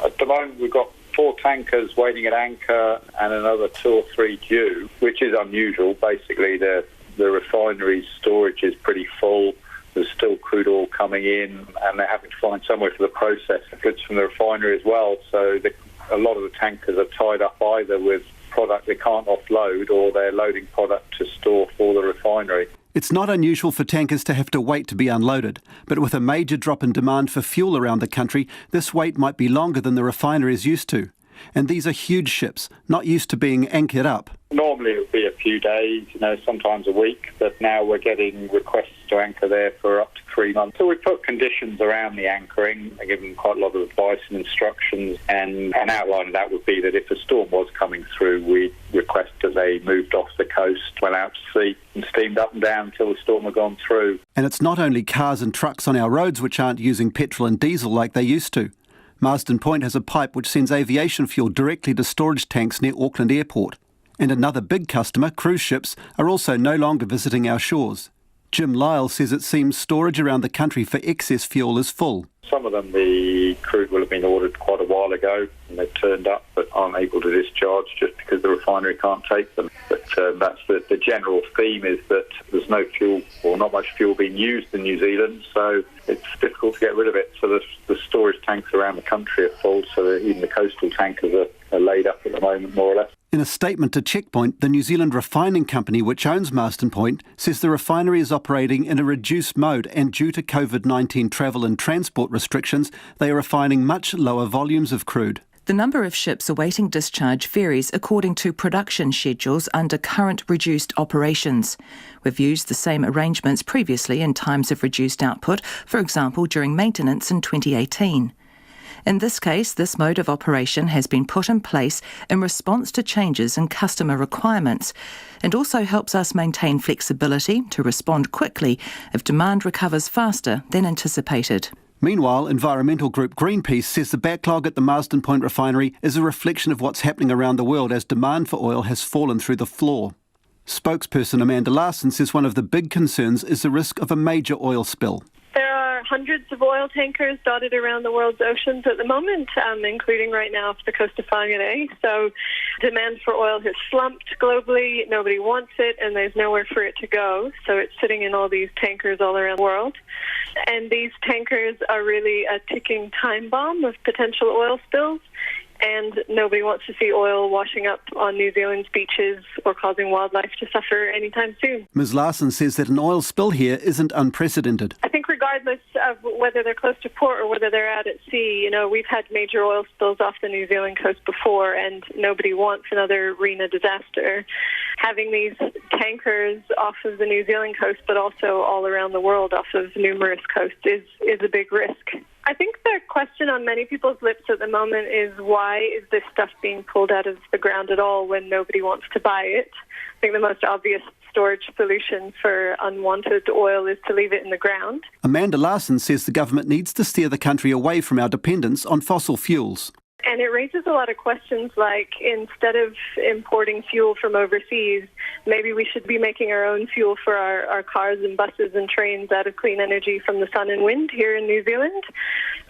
At the moment, we've got 4 tankers waiting at anchor and another 2 or 3 due, which is unusual. Basically, the refinery's storage is pretty full. There's still crude oil coming in, and they're having to find somewhere for the process of goods from the refinery as well. So a lot of the tankers are tied up either with product they can't offload, or they're loading product to store for the refinery. It's not unusual for tankers to have to wait to be unloaded, but with a major drop in demand for fuel around the country, this wait might be longer than the refinery is used to. And these are huge ships, not used to being anchored up. Normally it would be a few days, sometimes a week, but now we're getting requests to anchor there for up to 3 months. So we put conditions around the anchoring. I give them quite a lot of advice and instructions, and an outline of that would be that if a storm was coming through, we'd request that they moved off the coast, went out to sea and steamed up and down until the storm had gone through. And it's not only cars and trucks on our roads which aren't using petrol and diesel like they used to. Marsden Point has a pipe which sends aviation fuel directly to storage tanks near Auckland Airport. And another big customer, cruise ships, are also no longer visiting our shores. Jim Lyle says it seems storage around the country for excess fuel is full. Some of them, the crude will have been ordered quite a while ago, and they've turned up but aren't able to discharge just because the refinery can't take them. But that's the general theme, is that there's no fuel, or not much fuel being used in New Zealand, so it's difficult to get rid of it. So the storage tanks around the country are full, so that even the coastal tankers are laid up at the moment, more or less. In a statement to Checkpoint, the New Zealand refining company which owns Marsden Point says the refinery is operating in a reduced mode, and due to COVID-19 travel and transport restrictions, they are refining much lower volumes of crude. The number of ships awaiting discharge varies according to production schedules under current reduced operations. We've used the same arrangements previously in times of reduced output, for example during maintenance in 2018. In this case, this mode of operation has been put in place in response to changes in customer requirements, and also helps us maintain flexibility to respond quickly if demand recovers faster than anticipated. Meanwhile, environmental group Greenpeace says the backlog at the Marsden Point refinery is a reflection of what's happening around the world as demand for oil has fallen through the floor. Spokesperson Amanda Larson says one of the big concerns is the risk of a major oil spill. There are hundreds of oil tankers dotted around the world's oceans at the moment, including right now off the coast of Whangarei. So demand for oil has slumped globally. Nobody wants it, and there's nowhere for it to go. So it's sitting in all these tankers all around the world. And these tankers are really a ticking time bomb of potential oil spills. And nobody wants to see oil washing up on New Zealand's beaches or causing wildlife to suffer anytime soon. Ms Larson says that an oil spill here isn't unprecedented. I think regardless of whether they're close to port or whether they're out at sea, we've had major oil spills off the New Zealand coast before, and nobody wants another Rena disaster. Having these tankers off of the New Zealand coast, but also all around the world off of numerous coasts, is a big risk. I think the question on many people's lips at the moment is, why is this stuff being pulled out of the ground at all when nobody wants to buy it? I think the most obvious storage solution for unwanted oil is to leave it in the ground. Amanda Larson says the government needs to steer the country away from our dependence on fossil fuels. And it raises a lot of questions like, instead of importing fuel from overseas, maybe we should be making our own fuel for our cars and buses and trains out of clean energy from the sun and wind here in New Zealand,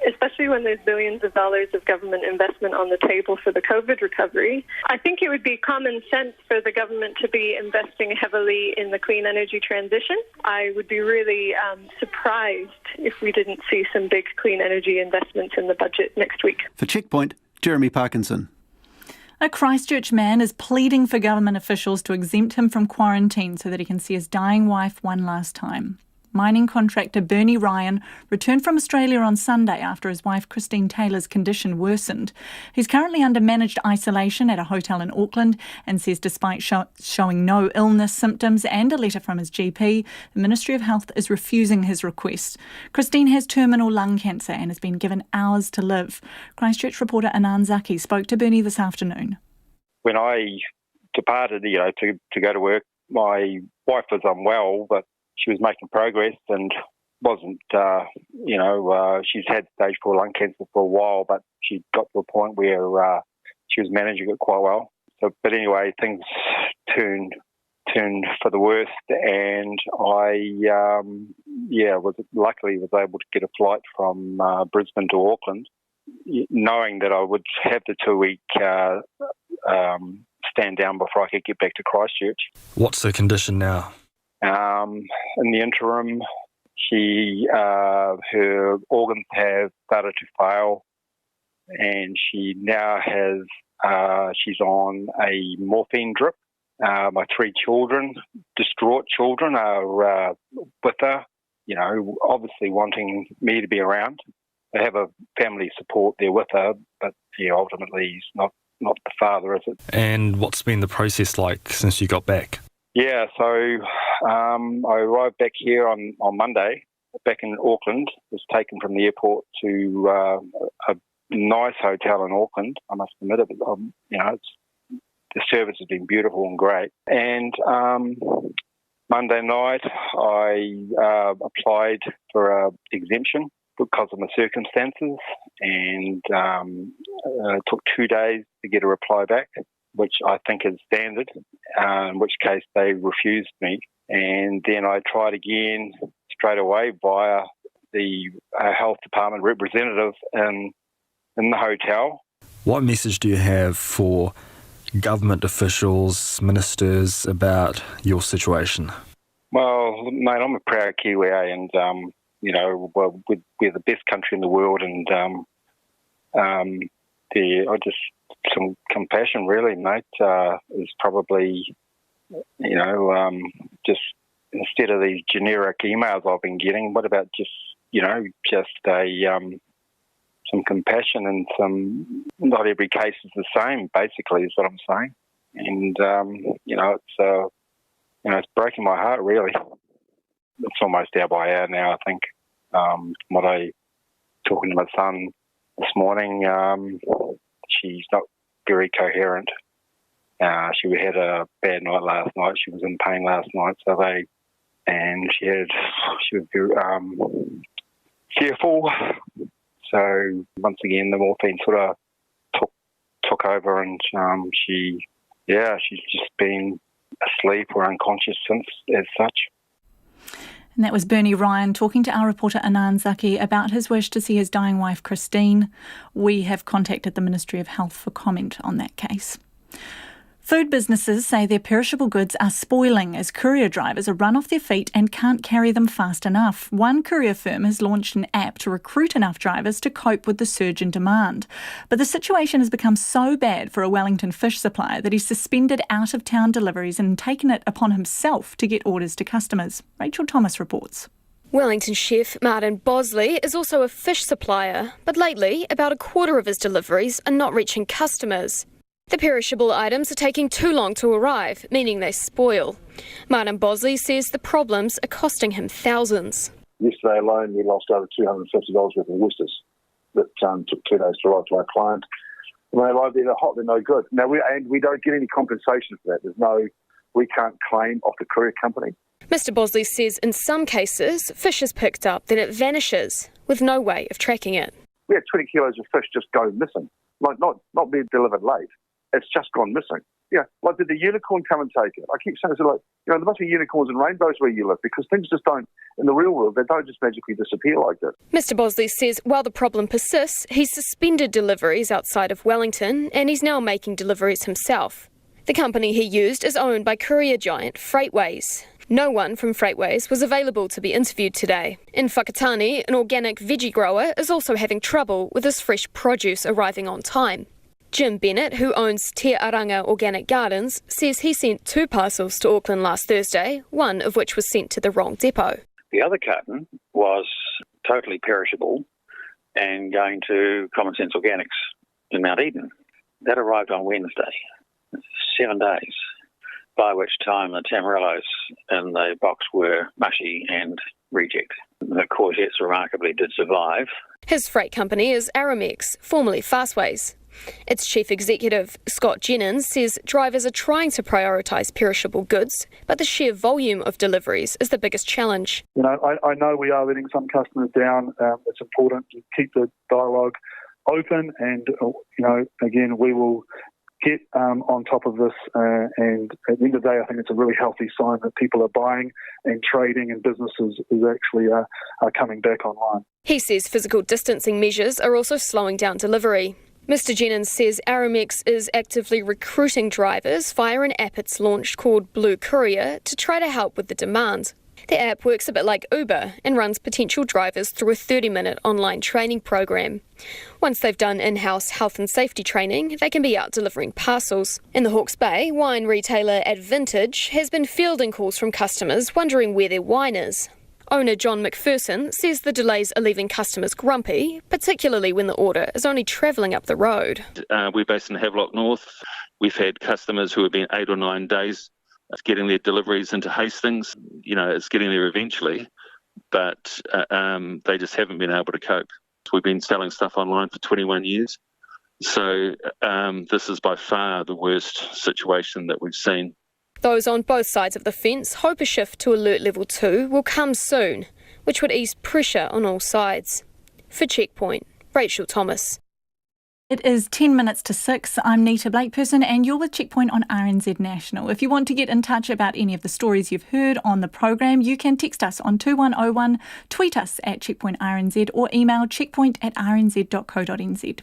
especially when there's billions of dollars of government investment on the table for the COVID recovery. I think it would be common sense for the government to be investing heavily in the clean energy transition. I would be really surprised if we didn't see some big clean energy investments in the budget next week. For Checkpoint, Jeremy Parkinson. A Christchurch man is pleading for government officials to exempt him from quarantine so that he can see his dying wife one last time. Mining contractor Bernie Ryan returned from Australia on Sunday after his wife Christine Taylor's condition worsened. He's currently under managed isolation at a hotel in Auckland and says despite showing no illness symptoms and a letter from his GP, the Ministry of Health is refusing his request. Christine has terminal lung cancer and has been given hours to live. Christchurch reporter Anand Zaki spoke to Bernie this afternoon. When I departed, to go to work, my wife was unwell, but she was making progress and wasn't, she's had stage 4 lung cancer for a while, but she got to a point where she was managing it quite well. But anyway, things turned for the worst, and I, luckily was able to get a flight from Brisbane to Auckland, knowing that I would have the 2-week stand down before I could get back to Christchurch. What's her condition now? In the interim, her organs have started to fail, and she now has She's on a morphine drip. My 3 children, distraught children, are with her, obviously wanting me to be around. They have a family support there with her, but ultimately he's not the father, is it? And what's been the process like since you got back? Yeah, so I arrived back here on Monday, back in Auckland. Was taken from the airport to a nice hotel in Auckland. I must admit it, the service has been beautiful and great. And Monday night, I applied for an exemption because of my circumstances, and it took 2 days to get a reply back, which I think is standard, in which case they refused me. And then I tried again straight away via the health department representative in the hotel. What message do you have for government officials, ministers, about your situation? Well, mate, I'm a proud Kiwi, and we're the best country in the world, and some compassion, really, mate, is probably, just instead of these generic emails I've been getting, what about just some compassion, and some, not every case is the same, basically, is what I'm saying. And, it's breaking my heart, really. It's almost hour by hour now, I think. What I talking to my son this morning, she's not very coherent. She had a bad night last night. She was in pain last night, she was very fearful. So once again, the morphine sort of took over, and she's just been asleep or unconscious since, as such. And that was Bernie Ryan talking to our reporter Anand Zaki about his wish to see his dying wife Christine. We have contacted the Ministry of Health for comment on that case. Food businesses say their perishable goods are spoiling as courier drivers are run off their feet and can't carry them fast enough. One courier firm has launched an app to recruit enough drivers to cope with the surge in demand. But the situation has become so bad for a Wellington fish supplier that he's suspended out-of-town deliveries and taken it upon himself to get orders to customers. Rachel Thomas reports. Wellington chef Martin Bosley is also a fish supplier, but lately about a quarter of his deliveries are not reaching customers. The perishable items are taking too long to arrive, meaning they spoil. Martin Bosley says the problems are costing him thousands. Yesterday alone, we lost over $250 worth of oysters that took 2 days to arrive to our client. When they arrive there, they're hot, they're no good. Now, we don't get any compensation for that. We can't claim off the courier company. Mr. Bosley says in some cases, fish is picked up, then it vanishes, with no way of tracking it. We had 20 kilos of fish just go missing, like not being delivered late. It's just gone missing. Yeah, like did the unicorn come and take it? I keep saying, there must be unicorns and rainbows where you live, because things just don't, in the real world, they don't just magically disappear like that. Mr. Bosley says while the problem persists, he's suspended deliveries outside of Wellington and he's now making deliveries himself. The company he used is owned by courier giant Freightways. No one from Freightways was available to be interviewed today. In Whakatane, an organic veggie grower is also having trouble with his fresh produce arriving on time. Jim Bennett, who owns Te Aranga Organic Gardens, says he sent 2 parcels to Auckland last Thursday, one of which was sent to the wrong depot. The other carton was totally perishable and going to Common Sense Organics in Mount Eden. That arrived on Wednesday, 7 days, by which time the tamarillos in the box were mushy and reject. The courgettes remarkably did survive. His freight company is Aramex, formerly Fastways. Its chief executive, Scott Jennings, says drivers are trying to prioritise perishable goods, but the sheer volume of deliveries is the biggest challenge. I know we are letting some customers down. It's important to keep the dialogue open, and again, we will get on top of this. And at the end of the day, I think it's a really healthy sign that people are buying and trading, and businesses actually are coming back online. He says physical distancing measures are also slowing down delivery. Mr. Jennings says Aramex is actively recruiting drivers via an app it's launched called Blue Courier to try to help with the demand. The app works a bit like Uber and runs potential drivers through a 30-minute online training program. Once they've done in-house health and safety training, they can be out delivering parcels. In the Hawke's Bay, wine retailer Advintage has been fielding calls from customers wondering where their wine is. Owner John McPherson says the delays are leaving customers grumpy, particularly when the order is only travelling up the road. We're based in Havelock North. We've had customers who have been 8 or 9 days of getting their deliveries into Hastings. You know, it's getting there eventually, but they just haven't been able to cope. We've been selling stuff online for 21 years. So this is by far the worst situation that we've seen. Those on both sides of the fence hope a shift to Alert Level 2 will come soon, which would ease pressure on all sides. For Checkpoint, Rachel Thomas. It is 10 minutes to 6. I'm Nita Blakeperson and you're with Checkpoint on RNZ National. If you want to get in touch about any of the stories you've heard on the program, you can text us on 2101, tweet us at Checkpoint RNZ or email checkpoint@rnz.co.nz.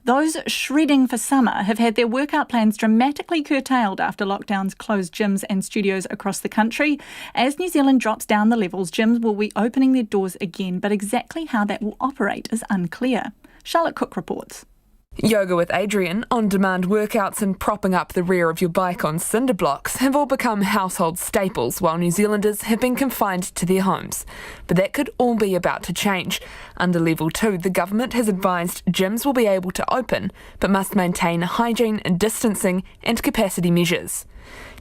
Those shredding for summer have had their workout plans dramatically curtailed after lockdowns closed gyms and studios across the country. As New Zealand drops down the levels, gyms will be opening their doors again, but exactly how that will operate is unclear. Charlotte Cook reports. Yoga with Adrian, on-demand workouts and propping up the rear of your bike on cinder blocks have all become household staples while New Zealanders have been confined to their homes. But that could all be about to change. Under Level 2, the government has advised gyms will be able to open, but must maintain hygiene and distancing and capacity measures.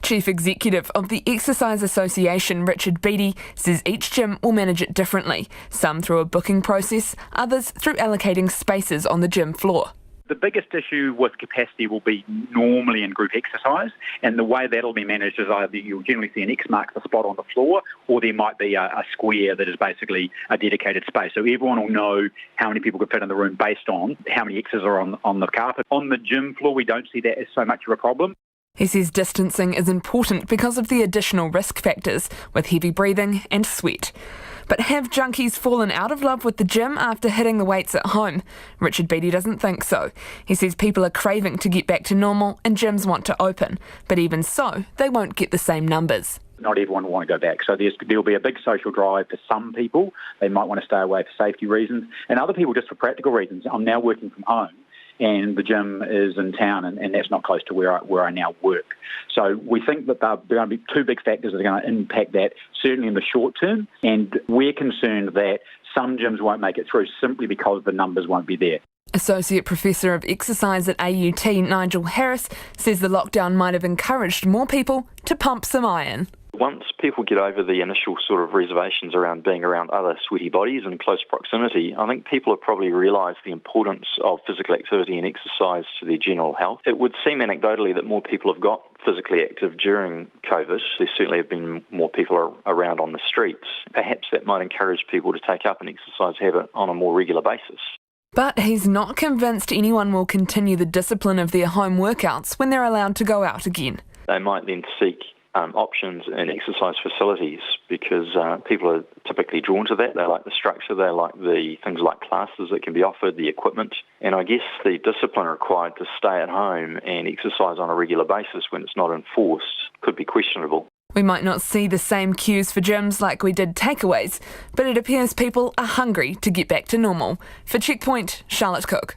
Chief Executive of the Exercise Association, Richard Beattie, says each gym will manage it differently, some through a booking process, others through allocating spaces on the gym floor. The biggest issue with capacity will be normally in group exercise, and the way that'll be managed is either you'll generally see an X marks the spot on the floor, or there might be a square that is basically a dedicated space. So everyone will know how many people could fit in the room based on how many X's are on the carpet. On the gym floor, we don't see that as so much of a problem. He says distancing is important because of the additional risk factors with heavy breathing and sweat. But have junkies fallen out of love with the gym after hitting the weights at home? Richard Beattie doesn't think so. He says people are craving to get back to normal and gyms want to open. But even so, they won't get the same numbers. Not everyone will want to go back. So there'll be a big social drive for some people. They might want to stay away for safety reasons. And other people just for practical reasons. I'm now working from home, and the gym is in town, and that's not close to where I now work. So we think that there are going to be two big factors that are going to impact that, certainly in the short term, and we're concerned that some gyms won't make it through simply because the numbers won't be there. Associate Professor of Exercise at AUT, Nigel Harris, says the lockdown might have encouraged more people to pump some iron. Once people get over the initial sort of reservations around being around other sweaty bodies in close proximity, I think people have probably realised the importance of physical activity and exercise to their general health. It would seem anecdotally that more people have got physically active during COVID. There certainly have been more people around on the streets. Perhaps that might encourage people to take up an exercise habit on a more regular basis. But he's not convinced anyone will continue the discipline of their home workouts when they're allowed to go out again. They might then seek options in exercise facilities because people are typically drawn to that. They like the structure, they like the things like classes that can be offered, the equipment, and I guess the discipline required to stay at home and exercise on a regular basis when it's not enforced could be questionable. We might not see the same queues for gyms like we did takeaways, but it appears people are hungry to get back to normal. For Checkpoint, Charlotte Cook.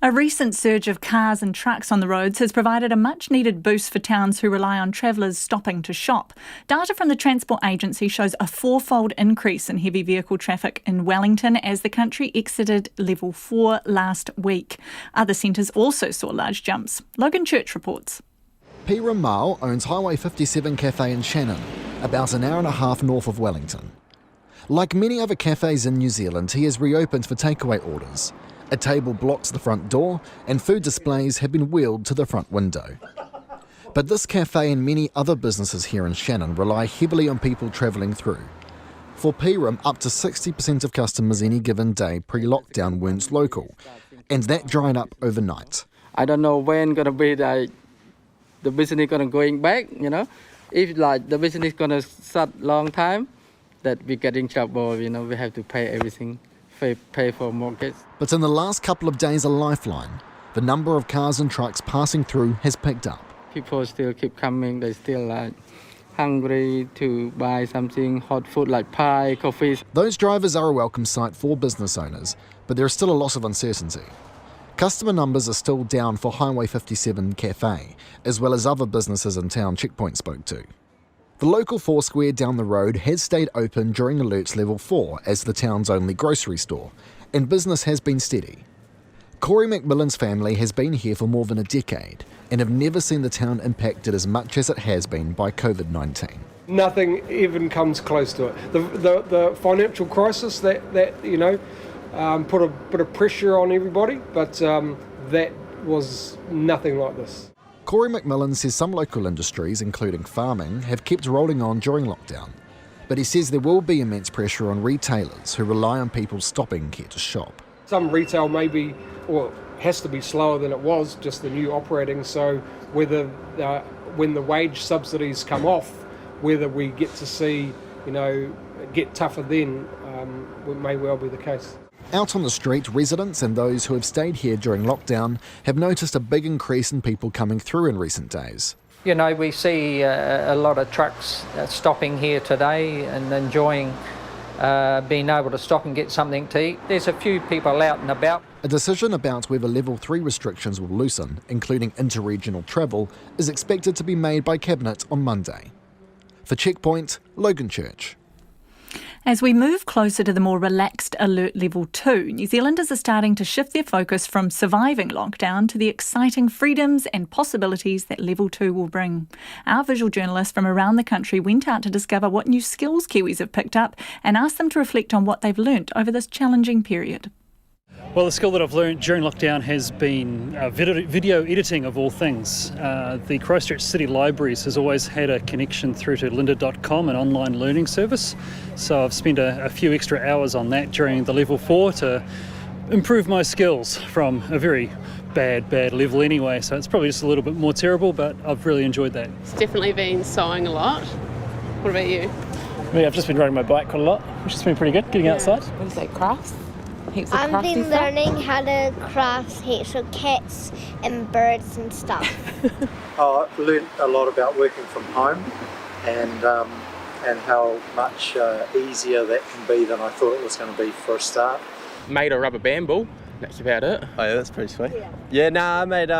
A recent surge of cars and trucks on the roads has provided a much-needed boost for towns who rely on travellers stopping to shop. Data from the Transport Agency shows a fourfold increase in heavy vehicle traffic in Wellington as the country exited Level 4 last week. Other centres also saw large jumps. Logan Church reports. Pira Mao owns Highway 57 Cafe in Shannon, about an hour and a half north of Wellington. Like many other cafes in New Zealand, he has reopened for takeaway orders. A table blocks the front door and food displays have been wheeled to the front window. But this cafe and many other businesses here in Shannon rely heavily on people travelling through. For Piram, up to 60% of customers any given day pre-lockdown weren't local, and that dried up overnight. I don't know when going to be the business going to going back, If the business going to start long time, that we get in trouble, we have to pay everything. Pay for mortgage. But in the last couple of days, a lifeline. The number of cars and trucks passing through has picked up. People still keep coming. They still hungry to buy something hot food like pie, coffee. Those drivers are a welcome sight for business owners, but there is still a lot of uncertainty. Customer numbers are still down for Highway 57 Cafe, as well as other businesses in town Checkpoint spoke to. The local Foursquare down the road has stayed open during alerts level 4 as the town's only grocery store, and business has been steady. Corey McMillan's family has been here for more than a decade and have never seen the town impacted as much as it has been by COVID-19. Nothing even comes close to it. The financial crisis that put a bit of pressure on everybody, but that was nothing like this. Corey McMillan says some local industries, including farming, have kept rolling on during lockdown, but he says there will be immense pressure on retailers who rely on people stopping here to shop. Some retail has to be slower than it was, just the new operating, so whether when the wage subsidies come off, whether we get to see, get tougher then, it may well be the case. Out on the street, residents and those who have stayed here during lockdown have noticed a big increase in people coming through in recent days. We see a lot of trucks stopping here today and enjoying being able to stop and get something to eat. There's a few people out and about. A decision about whether level 3 restrictions will loosen, including interregional travel, is expected to be made by Cabinet on Monday. For Checkpoint, Logan Church. As we move closer to the more relaxed alert level 2, New Zealanders are starting to shift their focus from surviving lockdown to the exciting freedoms and possibilities that level 2 will bring. Our visual journalists from around the country went out to discover what new skills Kiwis have picked up and asked them to reflect on what they've learnt over this challenging period. Well, the skill that I've learned during lockdown has been video editing of all things. The Christchurch City Libraries has always had a connection through to lynda.com, an online learning service. So I've spent a few extra hours on that during the level 4 to improve my skills from a very bad level anyway. So it's probably just a little bit more terrible, but I've really enjoyed that. It's definitely been sewing a lot. What about you? Me, I've just been riding my bike quite a lot, which has been pretty good, getting outside. What do you say, crafts? I've been learning how to craft heaps of cats and birds and stuff. I've learned a lot about working from home and how much easier that can be than I thought it was going to be for a start. Made a rubber band ball, that's about it. Oh yeah, that's pretty sweet. I made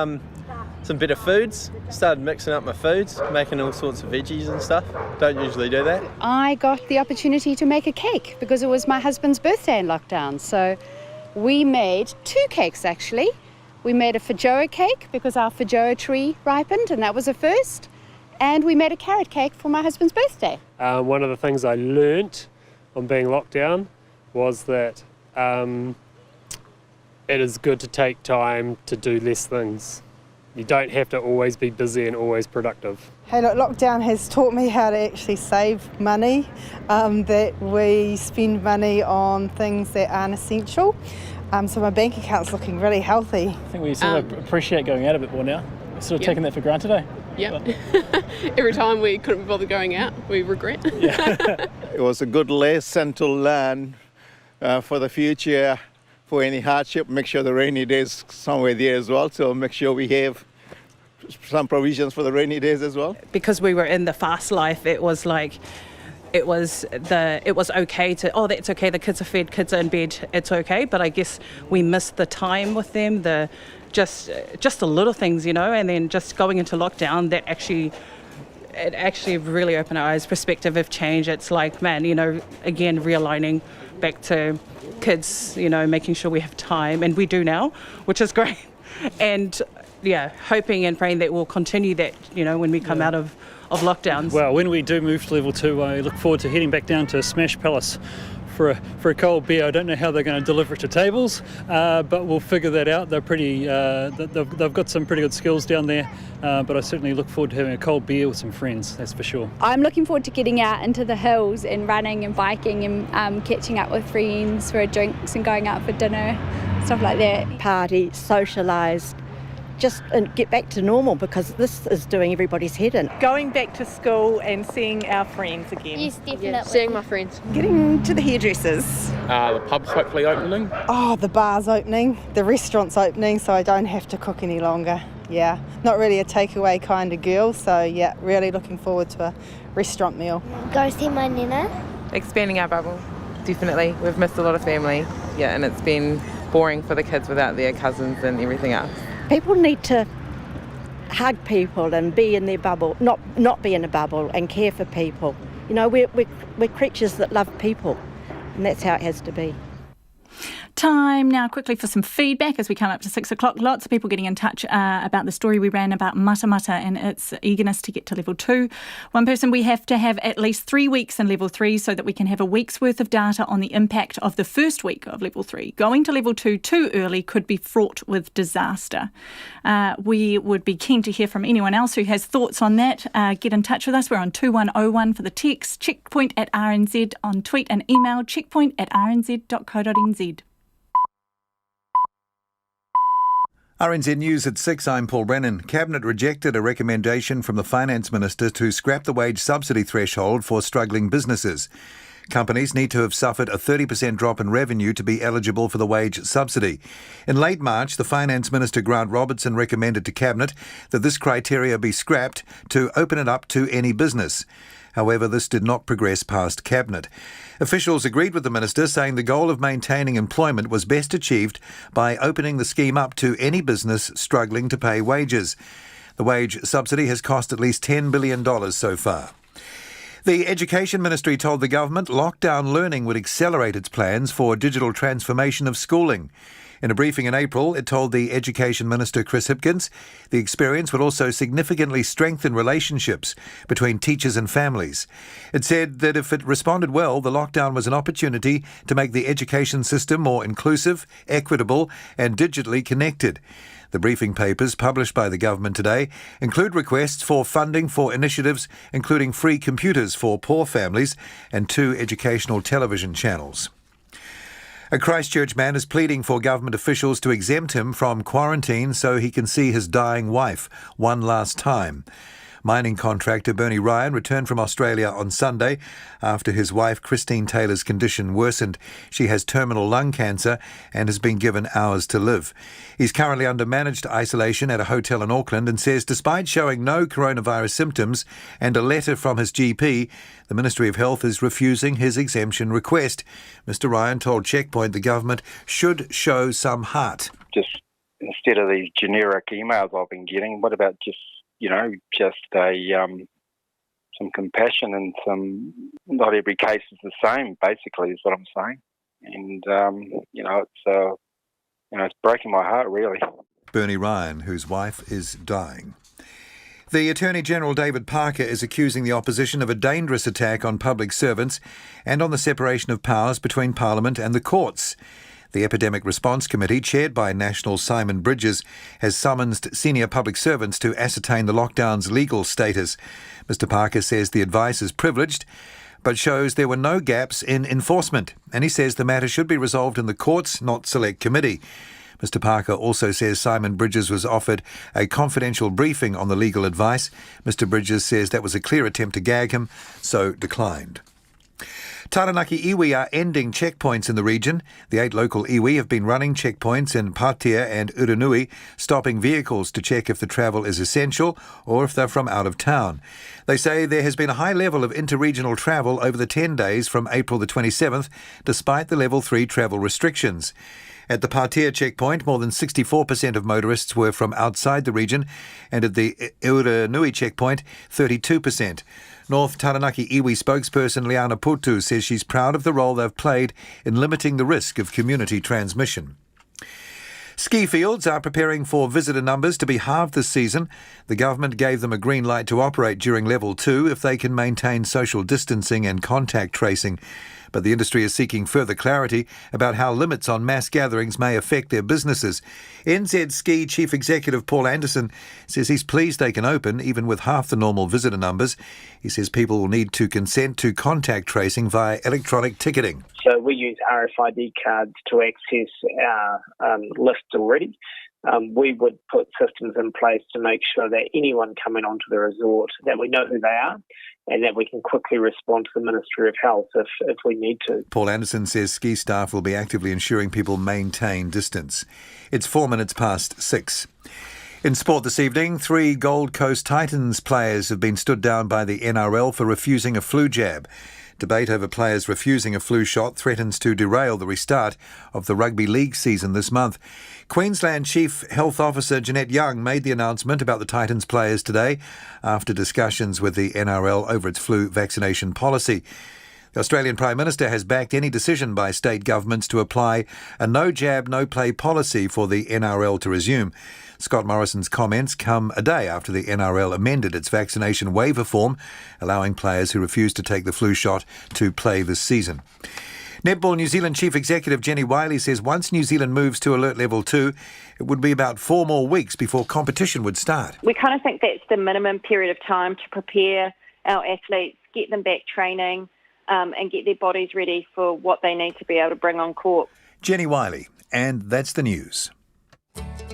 some better foods, started mixing up my foods, making all sorts of veggies and stuff. Don't usually do that. I got the opportunity to make a cake because it was my husband's birthday in lockdown. So we made 2 cakes actually. We made a feijoa cake because our feijoa tree ripened and that was a first. And we made a carrot cake for my husband's birthday. One of the things I learnt on being locked down was that it is good to take time to do less things. You don't have to always be busy and always productive. Hey, look, lockdown has taught me how to actually save money, that we spend money on things that aren't essential. So my bank account's looking really healthy. I think we sort of appreciate going out a bit more now. We're sort of taking that for granted, eh? Yep. Every time we couldn't be bothered going out, we regret. It was a good lesson to learn for the future. For any hardship, make sure the rainy days somewhere there as well. So make sure we have some provisions for the rainy days as well. Because we were in the fast life, it was like, it was okay to, that's okay, the kids are fed, kids are in bed, it's okay. But I guess we missed the time with them, just the little things, and then just going into lockdown, it actually really opened our eyes, perspective of change. It's like, man, again, realigning back to kids, making sure we have time, and we do now, which is great. And hoping and praying that we'll continue that, when we come out of lockdowns. Well, when we do move to level 2, I look forward to heading back down to Smash Palace for a cold beer. I don't know how they're going to deliver it to tables, but we'll figure that out. They're pretty, they've got some pretty good skills down there, but I certainly look forward to having a cold beer with some friends, that's for sure. I'm looking forward to getting out into the hills and running and biking and catching up with friends for drinks and going out for dinner, stuff like that. Party, socialise, just get back to normal, because this is doing everybody's head in. Going back to school and seeing our friends again. Yes, definitely. Yeah, seeing my friends. Getting to the hairdressers. The pub's hopefully opening. Oh, the bar's opening, the restaurant's opening, so I don't have to cook any longer. yeah, not really a takeaway kind of girl, so yeah, really looking forward to a restaurant meal. Go see my nana. Expanding our bubble, definitely. We've missed a lot of family, yeah, and it's been boring for the kids without their cousins and everything else. People need to hug people and be in their bubble, not be in a bubble, and care for people. You know, we're creatures that love people, and that's how it has to be. Time now quickly for some feedback as we come up to 6 o'clock. Lots of people getting in touch about the story we ran about Mata Mata and its eagerness to get to level 2. One person, we have to have at least 3 weeks in level 3 so that we can have a week's worth of data on the impact of the first week of level 3. Going to level 2 too early could be fraught with disaster. We would be keen to hear from anyone else who has thoughts on that. Get in touch with us. We're on 2101 for the text, checkpoint@RNZ on tweet and email, checkpoint@rnz.co.nz. RNZ News at 6, I'm Paul Brennan. Cabinet rejected a recommendation from the Finance Minister to scrap the wage subsidy threshold for struggling businesses. Companies need to have suffered a 30% drop in revenue to be eligible for the wage subsidy. In late March, the Finance Minister Grant Robertson recommended to Cabinet that this criteria be scrapped to open it up to any business. However, this did not progress past Cabinet. Officials agreed with the Minister, saying the goal of maintaining employment was best achieved by opening the scheme up to any business struggling to pay wages. The wage subsidy has cost at least $10 billion so far. The Education Ministry told the government lockdown learning would accelerate its plans for digital transformation of schooling. In a briefing in April, it told the Education Minister Chris Hipkins the experience would also significantly strengthen relationships between teachers and families. It said that if it responded well, the lockdown was an opportunity to make the education system more inclusive, equitable and digitally connected. The briefing papers published by the government today include requests for funding for initiatives including free computers for poor families and 2 educational television channels. A Christchurch man is pleading for government officials to exempt him from quarantine so he can see his dying wife one last time. Mining contractor Bernie Ryan returned from Australia on Sunday after his wife Christine Taylor's condition worsened. She has terminal lung cancer and has been given hours to live. He's currently under managed isolation at a hotel in Auckland and says despite showing no coronavirus symptoms and a letter from his GP, the Ministry of Health is refusing his exemption request. Mr Ryan told Checkpoint the government should show some heart. Just instead of these generic emails I've been getting, what about just some compassion and some, not every case is the same, basically, is what I'm saying. And, it's breaking my heart, really. Bernie Ryan, whose wife is dying. The Attorney-General David Parker is accusing the opposition of a dangerous attack on public servants and on the separation of powers between Parliament and the courts. The Epidemic Response Committee, chaired by National's Simon Bridges, has summoned senior public servants to ascertain the lockdown's legal status. Mr Parker says the advice is privileged, but shows there were no gaps in enforcement, and he says the matter should be resolved in the courts, not select committee. Mr Parker also says Simon Bridges was offered a confidential briefing on the legal advice. Mr Bridges says that was a clear attempt to gag him, so declined. Taranaki iwi are ending checkpoints in the region. The 8 local iwi have been running checkpoints in Patia and Uranui, stopping vehicles to check if the travel is essential or if they're from out of town. They say there has been a high level of interregional travel over the 10 days from April the 27th, despite the level 3 travel restrictions. At the Patia checkpoint, more than 64% of motorists were from outside the region, and at the Uranui checkpoint, 32%. North Taranaki iwi spokesperson Liana Putu says she's proud of the role they've played in limiting the risk of community transmission. Ski fields are preparing for visitor numbers to be halved this season. The government gave them a green light to operate during level 2 if they can maintain social distancing and contact tracing. But the industry is seeking further clarity about how limits on mass gatherings may affect their businesses. NZ Ski Chief Executive Paul Anderson says he's pleased they can open, even with half the normal visitor numbers. He says people will need to consent to contact tracing via electronic ticketing. So we use RFID cards to access our list already. We would put systems in place to make sure that anyone coming onto the resort, that we know who they are and that we can quickly respond to the Ministry of Health if we need to. Paul Anderson says ski staff will be actively ensuring people maintain distance. It's 4 minutes past 6. In sport this evening, 3 Gold Coast Titans players have been stood down by the NRL for refusing a flu jab. Debate over players refusing a flu shot threatens to derail the restart of the rugby league season this month. Queensland Chief Health Officer Jeanette Young made the announcement about the Titans players today after discussions with the NRL over its flu vaccination policy. The Australian Prime Minister has backed any decision by state governments to apply a no jab, no play policy for the NRL to resume. Scott Morrison's comments come a day after the NRL amended its vaccination waiver form, allowing players who refuse to take the flu shot to play this season. Netball New Zealand Chief Executive Jenny Wiley says once New Zealand moves to Alert Level 2, it would be about 4 more weeks before competition would start. We kind of think that's the minimum period of time to prepare our athletes, get them back training, and get their bodies ready for what they need to be able to bring on court. Jenny Wiley, and that's the news.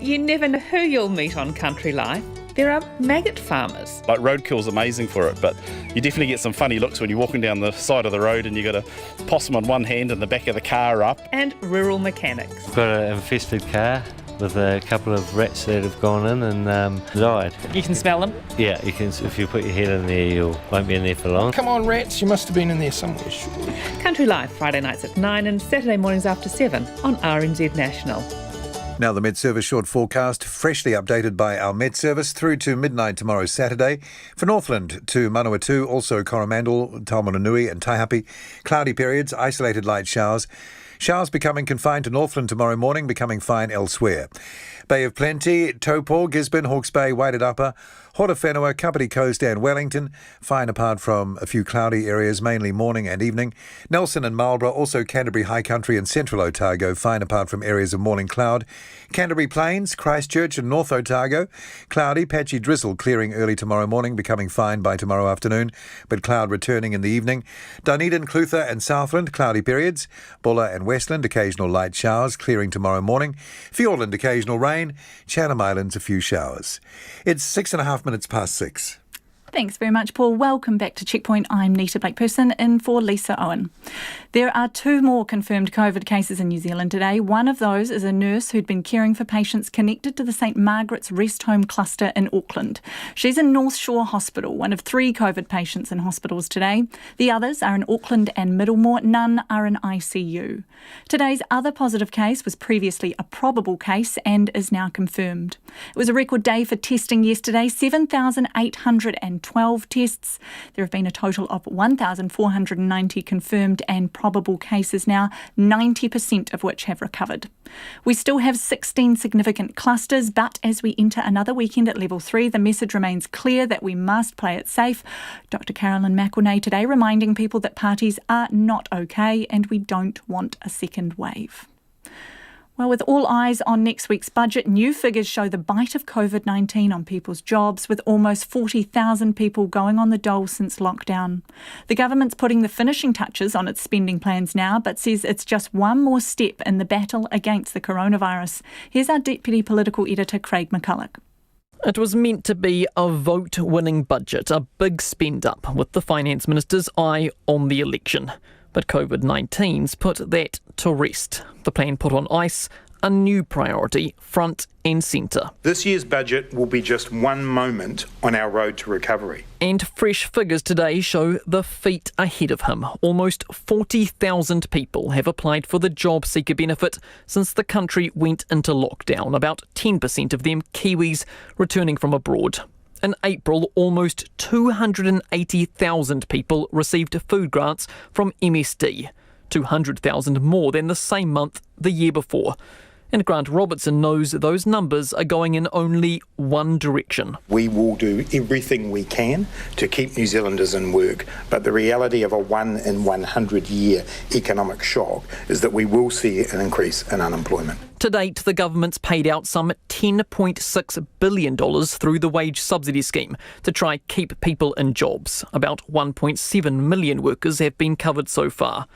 You never know who you'll meet on Country Life. There are maggot farmers. Like roadkill's amazing for it, but you definitely get some funny looks when you're walking down the side of the road and you got a possum on one hand and the back of the car up. And rural mechanics. Got an infested car with a couple of rats that have gone in and died. You can smell them? Yeah, you can. If you put your head in there, you won't be in there for long. Come on, rats, you must have been in there somewhere, surely. Country Life, Friday nights at 9 and Saturday mornings after 7 on RNZ National. Now the Met Service short forecast, freshly updated by our Met Service through to midnight tomorrow Saturday. For Northland to Manawatu, also Coromandel, Taumarunui and Taihape. Cloudy periods, isolated light showers. Showers becoming confined to Northland tomorrow morning, becoming fine elsewhere. Bay of Plenty, Taupo, Gisborne, Hawke's Bay, Wairarapa, Horowhenua, Kapiti Coast and Wellington. Fine apart from a few cloudy areas, mainly morning and evening. Nelson and Marlborough, also Canterbury High Country and Central Otago. Fine apart from areas of morning cloud. Canterbury Plains, Christchurch and North Otago. Cloudy, patchy drizzle clearing early tomorrow morning, becoming fine by tomorrow afternoon, but cloud returning in the evening. Dunedin, Clutha and Southland, cloudy periods. Bulla and Westland, occasional light showers, clearing tomorrow morning. Fiordland, occasional rain. Chatham Islands, a few showers. It's 6.5 past 6. Thanks very much, Paul. Welcome back to Checkpoint. I'm Nita Blake-Person in for Lisa Owen. There are 2 more confirmed COVID cases in New Zealand today. One of those is a nurse who'd been caring for patients connected to the St Margaret's Rest Home cluster in Auckland. She's in North Shore Hospital, one of 3 COVID patients in hospitals today. The others are in Auckland and Middlemore. None are in ICU. Today's other positive case was previously a probable case and is now confirmed. It was a record day for testing yesterday, 7,812 tests. There have been a total of 1,490 confirmed and probable cases now, 90% of which have recovered. We still have 16 significant clusters, but as we enter another weekend at level 3, the message remains clear that we must play it safe. Dr. Carolyn McElnay today reminding people that parties are not okay and we don't want a second wave. Well, with all eyes on next week's budget, new figures show the bite of COVID-19 on people's jobs, with almost 40,000 people going on the dole since lockdown. The government's putting the finishing touches on its spending plans now, but says it's just one more step in the battle against the coronavirus. Here's our Deputy Political Editor, Craig McCulloch. It was meant to be a vote-winning budget, a big spend-up, with the Finance Minister's eye on the election. But COVID-19's put that to rest. The plan put on ice, a new priority, front and centre. This year's budget will be just one moment on our road to recovery. And fresh figures today show the feat ahead of him. Almost 40,000 people have applied for the job seeker benefit since the country went into lockdown, about 10% of them Kiwis returning from abroad. In April, almost 280,000 people received food grants from MSD, 200,000 more than the same month the year before. And Grant Robertson knows those numbers are going in only one direction. We will do everything we can to keep New Zealanders in work, but the reality of a 1 in 100 year economic shock is that we will see an increase in unemployment. To date, the government's paid out some $10.6 billion through the wage subsidy scheme to try keep people in jobs. About 1.7 million workers have been covered so far.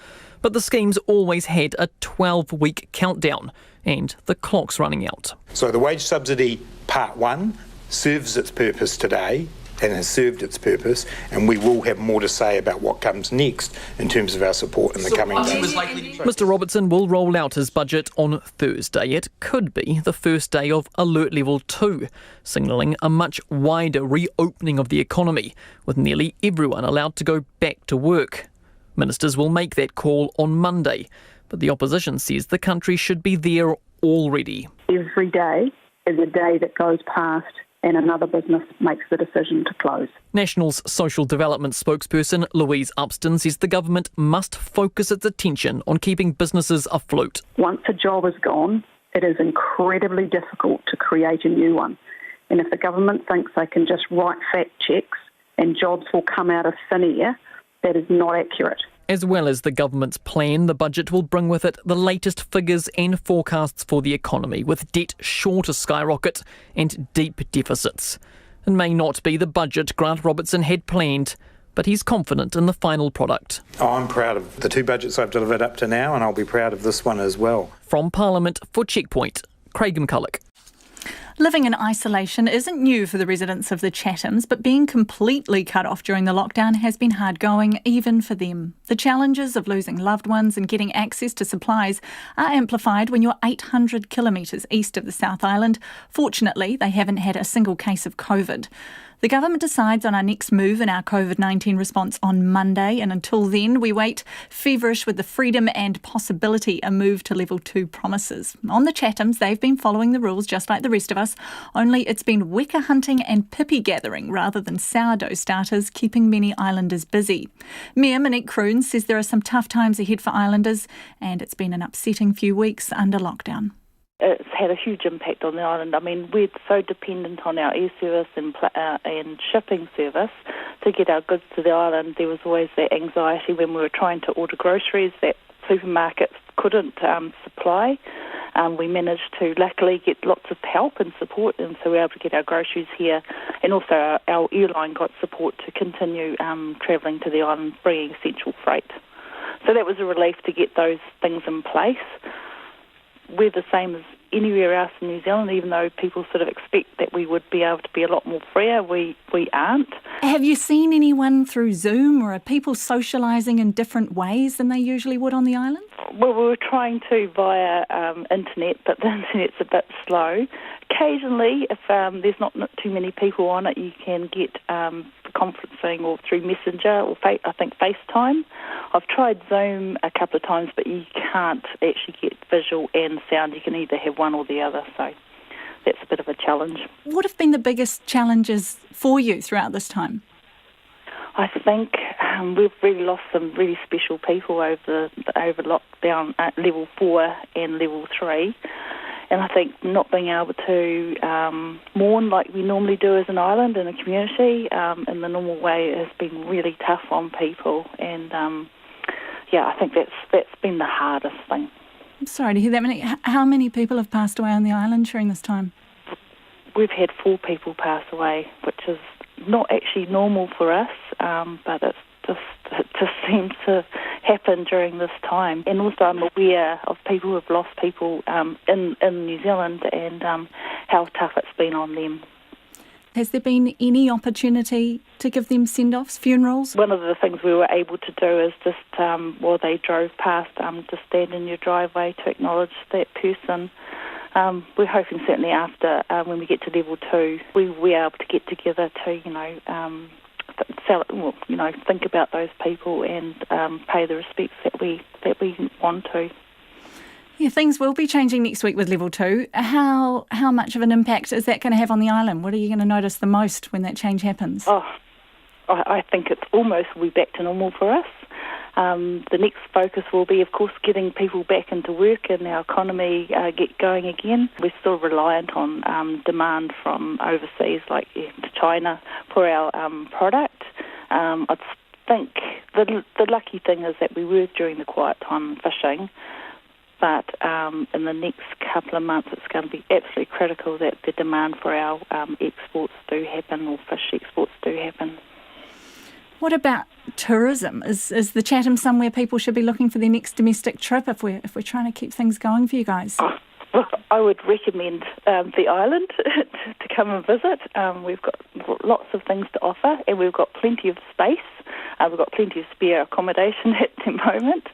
But the scheme's always had a 12-week countdown, and the clock's running out. So the wage subsidy part 1 serves its purpose today. and has served its purpose, and we will have more to say about what comes next in terms of our support in the coming days. Mr Robertson will roll out his budget on Thursday. It could be the first day of Alert Level 2, signalling a much wider reopening of the economy, with nearly everyone allowed to go back to work. Ministers will make that call on Monday, but the opposition says the country should be there already. Every day is a day that goes past and another business makes the decision to close. National's social development spokesperson Louise Upston says the government must focus its attention on keeping businesses afloat. Once a job is gone, it is incredibly difficult to create a new one. And if the government thinks they can just write fact checks and jobs will come out of thin air, that is not accurate. As well as the government's plan, the budget will bring with it the latest figures and forecasts for the economy, with debt sure to skyrocket and deep deficits. It may not be the budget Grant Robertson had planned, but he's confident in the final product. I'm proud of the two budgets I've delivered up to now, and I'll be proud of this one as well. From Parliament for Checkpoint, Craig McCulloch. Living in isolation isn't new for the residents of the Chathams, but being completely cut off during the lockdown has been hard going, even for them. The challenges of losing loved ones and getting access to supplies are amplified when you're 800 kilometres east of the South Island. Fortunately, they haven't had a single case of COVID. The government decides on our next move in our COVID-19 response on Monday, and until then we wait, feverish with the freedom and possibility a move to level 2 promises. On the Chathams, they've been following the rules just like the rest of us, only it's been wicker hunting and pippy gathering rather than sourdough starters, keeping many islanders busy. Mayor Monique Kroon says there are some tough times ahead for islanders, and it's been an upsetting few weeks under lockdown. It's had a huge impact on the island. I mean, we're so dependent on our air service and shipping service to get our goods to the island. There was always that anxiety when we were trying to order groceries that supermarkets couldn't supply. We managed to luckily get lots of help and support, and so we were able to get our groceries here. And also our airline got support to continue travelling to the island, bringing essential freight. So that was a relief to get those things in place. We're the same as anywhere else in New Zealand, even though people sort of expect that we would be able to be a lot more freer. We aren't. Have you seen anyone through Zoom, or are people socialising in different ways than they usually would on the island? Well, we were trying to via internet, but the internet's a bit slow. Occasionally, if there's not too many people on it, you can get conferencing or through Messenger or I think FaceTime. I've tried Zoom a couple of times, but you can't actually get visual and sound. You can either have one or the other, so that's a bit of a challenge. What have been the biggest challenges for you throughout this time? I think we've really lost some really special people over lockdown at level 4 and level 3. And I think not being able to mourn like we normally do as an island and a community in the normal way has been really tough on people. And I think that's been the hardest thing. I'm sorry to hear that. How many people have passed away on the island during this time? We've had 4 people pass away, which is not actually normal for us, but it just seems to happen during this time. And also I'm aware of people who have lost people in New Zealand and how tough it's been on them. Has there been any opportunity to give them send-offs, funerals? One of the things we were able to do is just while they drove past, to stand in your driveway to acknowledge that person. We're hoping certainly after, when we get to level 2, we're able to get together to, think about those people and pay the respects that we want to. Yeah, things will be changing next week with level 2. How much of an impact is that going to have on the island? What are you going to notice the most when that change happens? Oh, I think it's almost will be back to normal for us. The next focus will be, of course, getting people back into work and our economy get going again. We're still reliant on demand from overseas, like China, for our product. I think the lucky thing is that we were during the quiet time fishing, but in the next couple of months it's going to be absolutely critical that the demand for our exports do happen, or fish exports do happen. What about tourism? Is the Chatham somewhere people should be looking for their next domestic trip if we're trying to keep things going for you guys? I would recommend the island to come and visit. We've got lots of things to offer, and we've got plenty of space. We've got plenty of spare accommodation at the moment,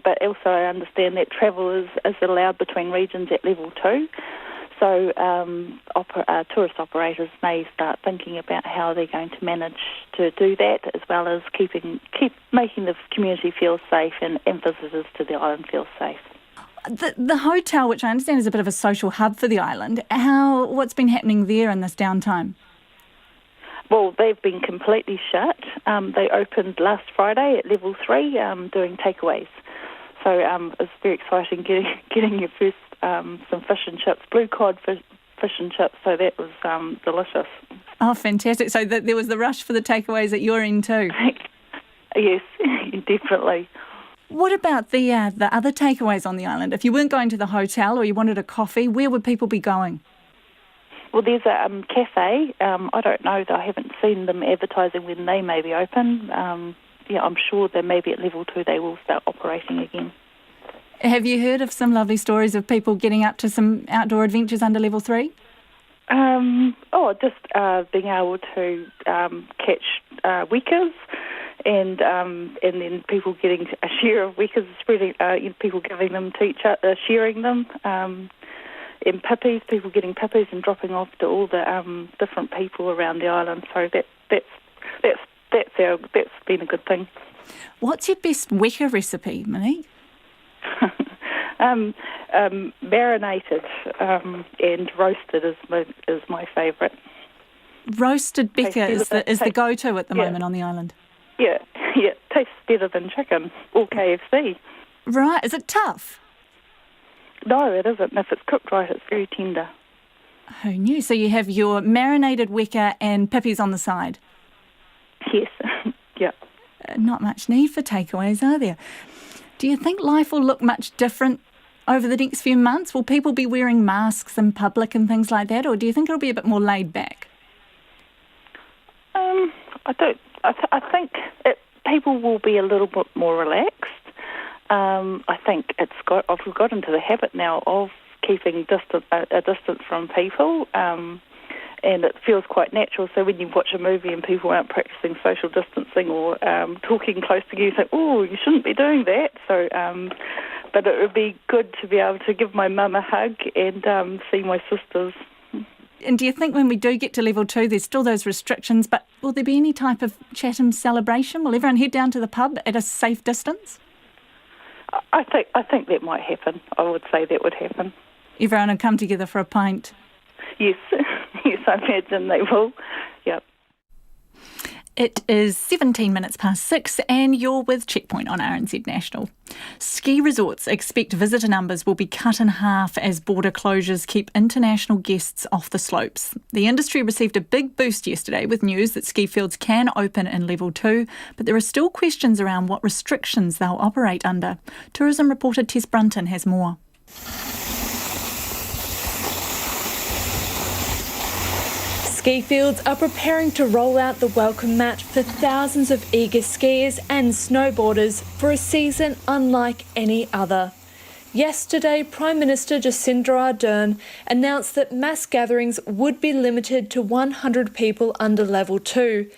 but also I understand that travel is allowed between regions at level 2. So tourist operators may start thinking about how they're going to manage to do that, as well as keep making the community feel safe and visitors to the island feel safe. The hotel, which I understand is a bit of a social hub for the island, what's been happening there in this downtime? Well, they've been completely shut. They opened last Friday at level 3 doing takeaways. So it's very exciting getting your first some fish and chips, blue cod fish and chips, so that was delicious. Oh, fantastic. So there was the rush for the takeaways at your end too? Yes, definitely. What about the other takeaways on the island? If you weren't going to the hotel or you wanted a coffee, where would people be going? Well, there's a cafe. I don't know, I haven't seen them advertising when they may be open. I'm sure that maybe at level 2 they will start operating again. Have you heard of some lovely stories of people getting up to some outdoor adventures under level 3? Just being able to catch wekas, and then people getting a share of wekas, spreading, people giving them to each other, sharing them. And puppies, people getting puppies and dropping off to all the different people around the island. So that's been a good thing. What's your best weka recipe, Monique? Marinated and roasted is my favourite. Roasted beka is the go-to at the moment on the island. Yeah, tastes better than chicken or KFC. Right, is it tough? No, it isn't. If it's cooked right, it's very tender. Who knew? So you have your marinated weka and pippies on the side? Yes, yeah. Not much need for takeaways, are there? Do you think life will look much different over the next few months? Will people be wearing masks in public and things like that, or do you think it'll be a bit more laid back? I think people will be a little bit more relaxed. I think I've got into the habit now of keeping a distance from people, and it feels quite natural. So when you watch a movie and people aren't practicing social distancing or talking close to you think, oh, you shouldn't be doing that. So, but it would be good to be able to give my mum a hug and see my sisters. And do you think when we do get to level 2, there's still those restrictions, but will there be any type of Chatham celebration? Will everyone head down to the pub at a safe distance? I think that might happen. I would say that would happen. Everyone will come together for a pint? Yes, yes, I imagine they will. Yep. It is 17 minutes past 6 and you're with Checkpoint on RNZ National. Ski resorts expect visitor numbers will be cut in half as border closures keep international guests off the slopes. The industry received a big boost yesterday with news that ski fields can open in level 2, but there are still questions around what restrictions they'll operate under. Tourism reporter Tess Brunton has more. Ski fields are preparing to roll out the welcome mat for thousands of eager skiers and snowboarders for a season unlike any other. Yesterday, Prime Minister Jacinda Ardern announced that mass gatherings would be limited to 100 people under level 2,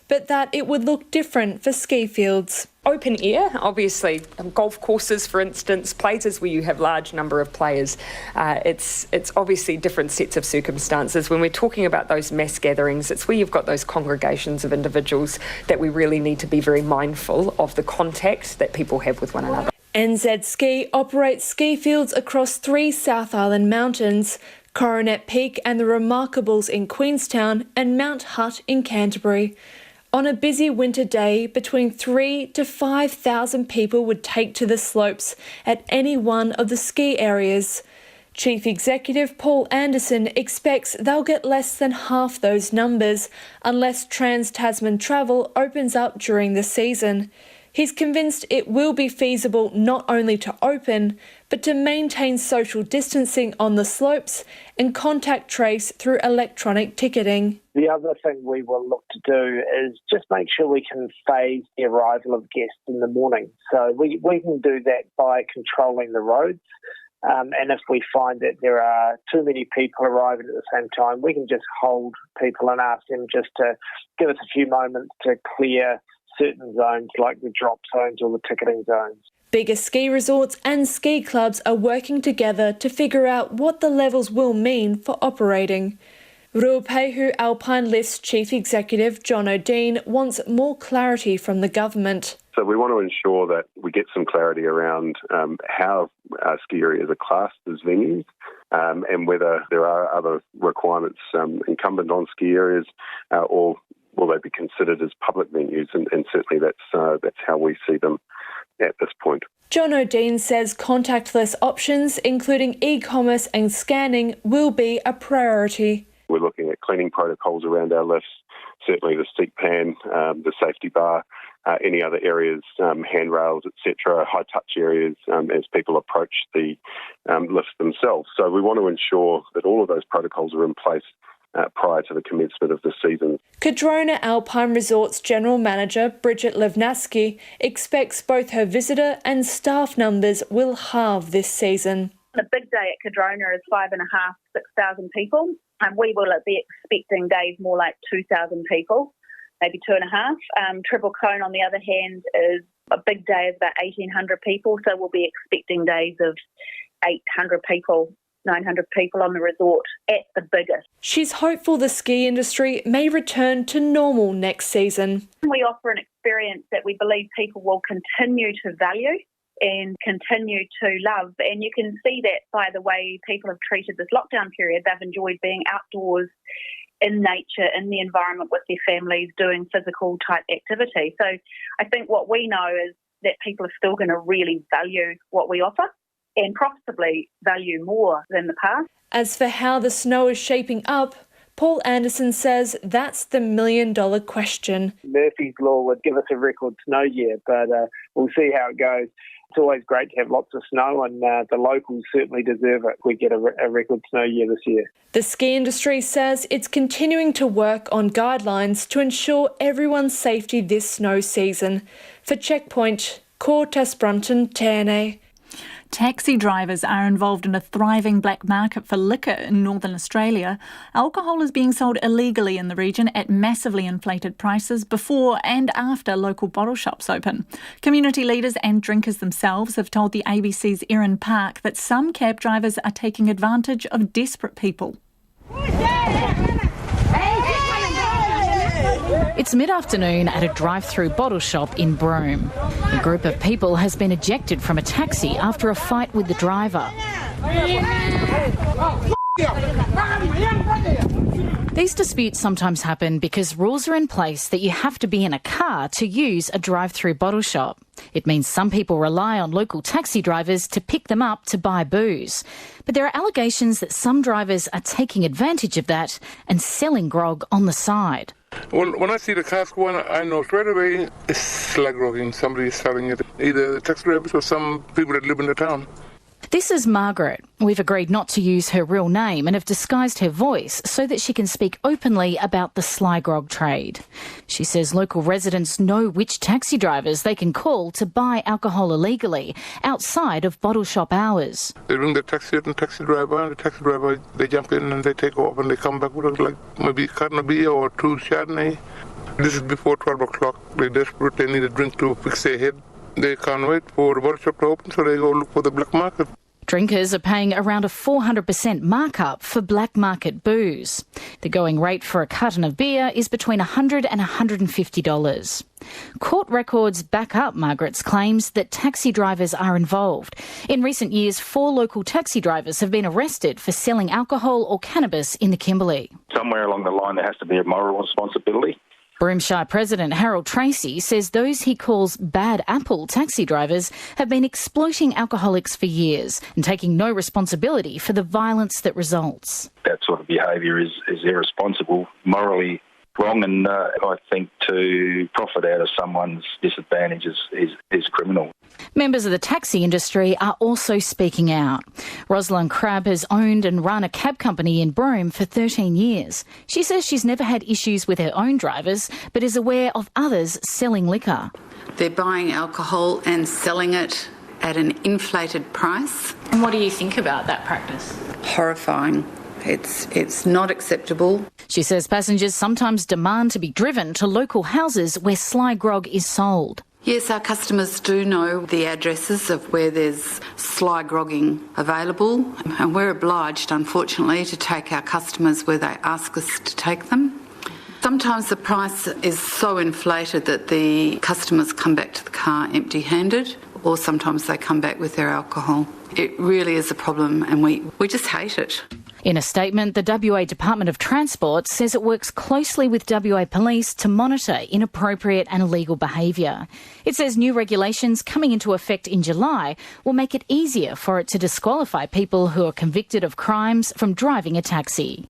but that it would look different for ski fields. Open air, obviously, golf courses, for instance, places where you have large number of players, it's obviously different sets of circumstances. When we're talking about those mass gatherings, it's where you've got those congregations of individuals that we really need to be very mindful of the contact that people have with one another. NZ Ski operates ski fields across 3 South Island mountains, Coronet Peak and the Remarkables in Queenstown and Mount Hutt in Canterbury. On a busy winter day, between 3,000 to 5,000 people would take to the slopes at any one of the ski areas. Chief Executive Paul Anderson expects they'll get less than half those numbers unless Trans-Tasman travel opens up during the season. He's convinced it will be feasible not only to open, but to maintain social distancing on the slopes and contact trace through electronic ticketing. The other thing we will look to do is just make sure we can phase the arrival of guests in the morning. So we can do that by controlling the roads. And if we find that there are too many people arriving at the same time, we can just hold people and ask them just to give us a few moments to clear certain zones like the drop zones or the ticketing zones. Bigger ski resorts and ski clubs are working together to figure out what the levels will mean for operating. Ruapehu Alpine Lift's Chief Executive John O'Dean wants more clarity from the government. So we want to ensure that we get some clarity around how ski areas are classed as venues and whether there are other requirements incumbent on ski areas or will they be considered as public venues, and certainly that's how we see them at this point. John O'Dean says contactless options, including e-commerce and scanning, will be a priority. We're looking at cleaning protocols around our lifts, certainly the seat pan, the safety bar, any other areas, handrails, etc., high-touch areas as people approach the lifts themselves. So we want to ensure that all of those protocols are in place prior to the commencement of the season. Cardrona Alpine Resorts General Manager Bridget Livnaski expects both her visitor and staff numbers will halve this season. The big day at Cardrona is 5,500, 6,000 people, and we will be expecting days more like 2,000 people, maybe 2,500. Triple Cone, on the other hand, is a big day is about 1,800 people, so we'll be expecting days of 800 people, 900 people on the resort at the biggest. She's hopeful the ski industry may return to normal next season. We offer an experience that we believe people will continue to value and continue to love. And you can see that by the way people have treated this lockdown period. They've enjoyed being outdoors in nature, in the environment with their families, doing physical type activity. So I think what we know is that people are still going to really value what we offer and possibly value more than the past. As for how the snow is shaping up, Paul Anderson says that's the million-dollar question. Murphy's Law would give us a record snow year, but we'll see how it goes. It's always great to have lots of snow, and the locals certainly deserve it. We get a record snow year this year. The ski industry says it's continuing to work on guidelines to ensure everyone's safety this snow season. For Checkpoint, ko Tess Brunton, tēnei. Taxi drivers are involved in a thriving black market for liquor in northern Australia. Alcohol is being sold illegally in the region at massively inflated prices before and after local bottle shops open. Community leaders and drinkers themselves have told the ABC's Erin Park that some cab drivers are taking advantage of desperate people. It's mid-afternoon at a drive-through bottle shop in Broome. A group of people has been ejected from a taxi after a fight with the driver. These disputes sometimes happen because rules are in place that you have to be in a car to use a drive-through bottle shop. It means some people rely on local taxi drivers to pick them up to buy booze. But there are allegations that some drivers are taking advantage of that and selling grog on the side. When I see the cars going, I know straight away it's slag grog. Somebody is selling it, either the taxi drivers or some people that live in the town. This is Margaret. We've agreed not to use her real name and have disguised her voice so that she can speak openly about the sly grog trade. She says local residents know which taxi drivers they can call to buy alcohol illegally outside of bottle shop hours. They ring the taxi and the taxi driver, they jump in and they take off and they come back with like maybe a carton of beer or 2 Chardonnay. This is before 12 o'clock. They're desperate, they need a drink to fix their head. They can't wait for the bottle shop to open, so they go look for the black market. Drinkers are paying around a 400% markup for black market booze. The going rate for a carton of beer is between $100 and $150. Court records back up Margaret's claims that taxi drivers are involved. In recent years, 4 local taxi drivers have been arrested for selling alcohol or cannabis in the Kimberley. Somewhere along the line there has to be a moral responsibility. Broome Shire President Harold Tracy says those he calls bad apple taxi drivers have been exploiting alcoholics for years and taking no responsibility for the violence that results. That sort of behaviour is irresponsible, morally wrong, and I think to profit out of someone's disadvantage is criminal. Members of the taxi industry are also speaking out. Rosalind Crabb has owned and run a cab company in Broome for 13 years. She says she's never had issues with her own drivers, but is aware of others selling liquor. They're buying alcohol and selling it at an inflated price. And what do you think about that practice? Horrifying. It's not acceptable. She says passengers sometimes demand to be driven to local houses where sly grog is sold. Yes, our customers do know the addresses of where there's sly grogging available, and we're obliged, unfortunately, to take our customers where they ask us to take them. Sometimes the price is so inflated that the customers come back to the car empty-handed, or sometimes they come back with their alcohol. It really is a problem, and we just hate it. In a statement, the WA Department of Transport says it works closely with WA Police to monitor inappropriate and illegal behaviour. It says new regulations coming into effect in July will make it easier for it to disqualify people who are convicted of crimes from driving a taxi.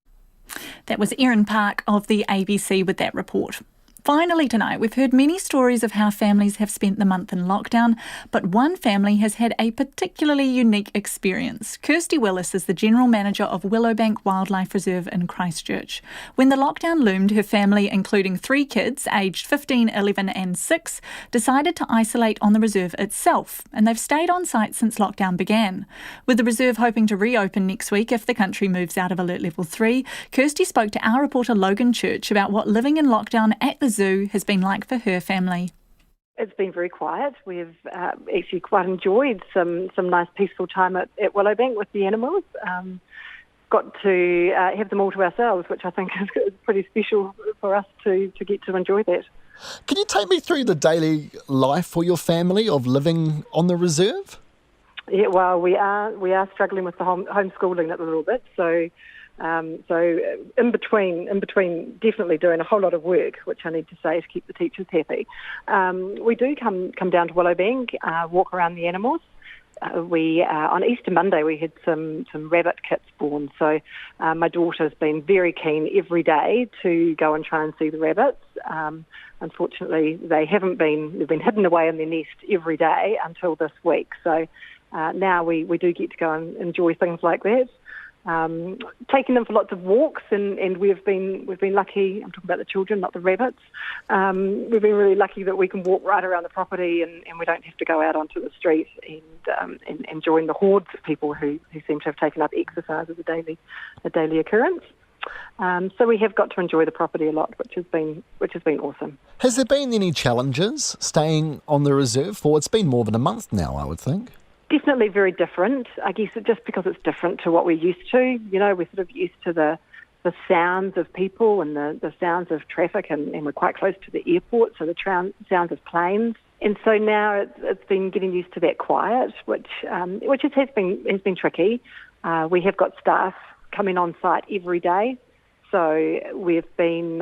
That was Erin Park of the ABC with that report. Finally tonight, we've heard many stories of how families have spent the month in lockdown, but one family has had a particularly unique experience. Kirsty Willis is the General Manager of Willowbank Wildlife Reserve in Christchurch. When the lockdown loomed, her family, including 3 kids, aged 15, 11 and 6, decided to isolate on the reserve itself, and they've stayed on site since lockdown began. With the reserve hoping to reopen next week if the country moves out of Alert Level 3, Kirsty spoke to our reporter Logan Church about what living in lockdown at the zoo has been like for her family. It's been very quiet. We've actually quite enjoyed some nice peaceful time at Willowbank with the animals. Got to have them all to ourselves, which I think is pretty special for us to get to enjoy that. Can you take me through the daily life for your family of living on the reserve? Yeah, well, we are struggling with the homeschooling a little bit, so in between definitely doing a whole lot of work, which I need to say to keep the teachers happy. We do come down to Willowbank, walk around the animals. On Easter Monday we had some rabbit kits born, so my daughter's been very keen every day to go and try and see the rabbits. Unfortunately, they've been hidden away in their nest every day until this week. So now we do get to go and enjoy things like that. Taking them for lots of walks, and we've been lucky. I'm talking about the children, not the rabbits. We've been really lucky that we can walk right around the property, and we don't have to go out onto the street and join the hordes of people who seem to have taken up exercise as a daily occurrence. So we have got to enjoy the property a lot, which has been awesome. Has there been any challenges staying on the reserve for? It's been more than a month now, I would think. Definitely very different. I guess just because it's different to what we're used to. You know, we're sort of used to the sounds of people and the sounds of traffic, and we're quite close to the airport, so the sounds of planes. And so now it's been getting used to that quiet, which has been tricky. We have got staff coming on site every day, so we've been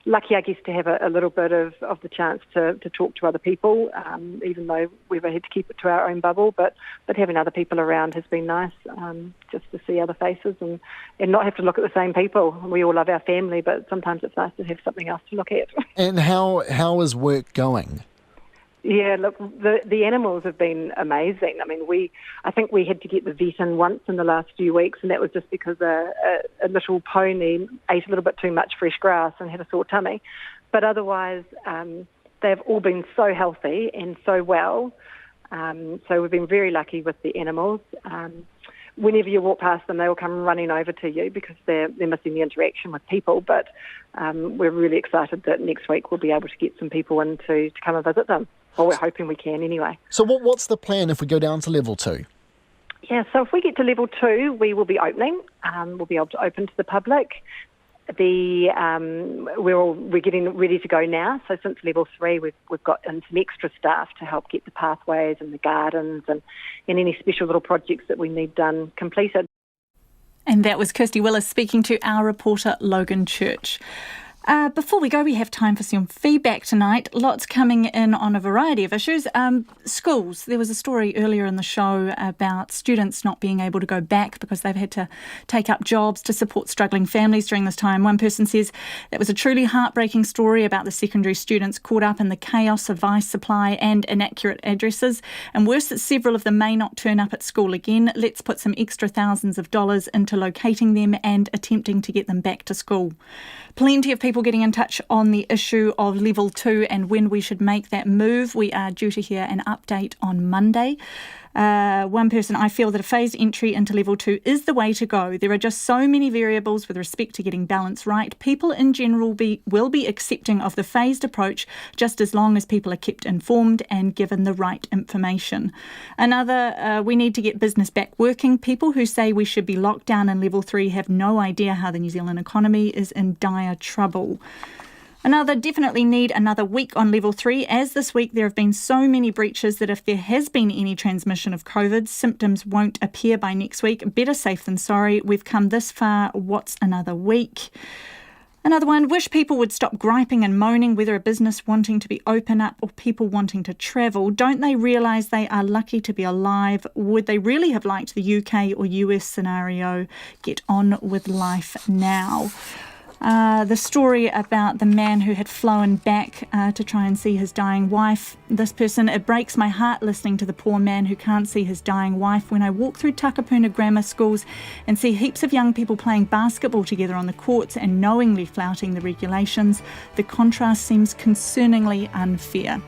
lucky, I guess, to have a little bit of the chance to talk to other people, even though we've had to keep it to our own bubble. But having other people around has been nice, just to see other faces and not have to look at the same people. We all love our family, but sometimes it's nice to have something else to look at. And how is work going? Yeah, look, the animals have been amazing. I mean, I think we had to get the vet in once in the last few weeks, and that was just because a little pony ate a little bit too much fresh grass and had a sore tummy. But otherwise, they've all been so healthy and so well. So we've been very lucky with the animals. Whenever you walk past them, they will come running over to you because they're missing the interaction with people. But we're really excited that next week we'll be able to get some people in to come and visit them. Well, we're hoping we can anyway. So what's the plan if we go down to level 2? Yeah, so if we get to level 2, we will be opening. We'll be able to open to the public. We're getting ready to go now. So since level 3, we've got in some extra staff to help get the pathways and the gardens and any special little projects that we need done completed. And that was Kirsty Willis speaking to our reporter Logan Church. Before we go, we have time for some feedback tonight. Lots coming in on a variety of issues. Schools. There was a story earlier in the show about students not being able to go back because they've had to take up jobs to support struggling families during this time. One person says that was a truly heartbreaking story about the secondary students caught up in the chaos of ice supply and inaccurate addresses. And worse, that several of them may not turn up at school again. Let's put some extra thousands of dollars into locating them and attempting to get them back to school. Plenty of people people getting in touch on the issue of level 2 and when we should make that move. We are due to hear an update on Monday. One person, I feel that a phased entry into level 2 is the way to go. There are just so many variables with respect to getting balance right. People in general will be accepting of the phased approach just as long as people are kept informed and given the right information. Another, we need to get business back working. People who say we should be locked down in level 3 have no idea how the New Zealand economy is in dire trouble. Another, definitely need another week on level 3, as this week there have been so many breaches that if there has been any transmission of COVID, symptoms won't appear by next week. Better safe than sorry. We've come this far. What's another week? Another one, wish people would stop griping and moaning whether a business wanting to be open up or people wanting to travel. Don't they realise they are lucky to be alive? Would they really have liked the UK or US scenario? Get on with life now. The story about the man who had flown back to try and see his dying wife. This person, it breaks my heart listening to the poor man who can't see his dying wife. When I walk through Takapuna grammar schools and see heaps of young people playing basketball together on the courts and knowingly flouting the regulations, the contrast seems concerningly unfair.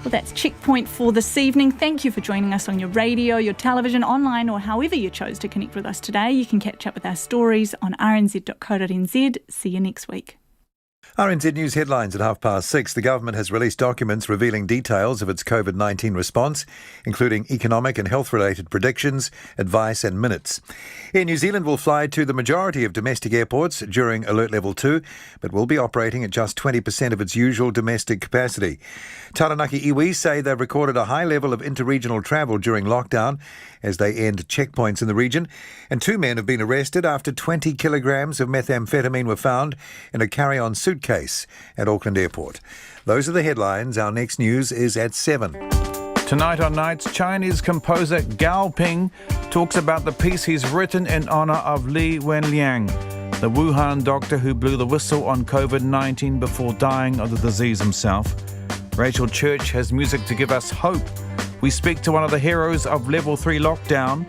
Well, that's Checkpoint for this evening. Thank you for joining us on your radio, your television, online, or however you chose to connect with us today. You can catch up with our stories on rnz.co.nz. See you next week. RNZ News headlines at 6:30. The government has released documents revealing details of its COVID-19 response, including economic and health-related predictions, advice and minutes. Air New Zealand will fly to the majority of domestic airports during Alert Level 2, but will be operating at just 20% of its usual domestic capacity. Taranaki iwi say they've recorded a high level of interregional travel during lockdown as they end checkpoints in the region, and 2 men have been arrested after 20 kilograms of methamphetamine were found in a carry-on suitcase at Auckland Airport. Those are the headlines. Our next news is at 7. Tonight on Nights, Chinese composer Gao Ping talks about the piece he's written in honour of Li Wenliang, the Wuhan doctor who blew the whistle on COVID-19 before dying of the disease himself. Rachel Church has music to give us hope. We speak to one of the heroes of Level 3 lockdown,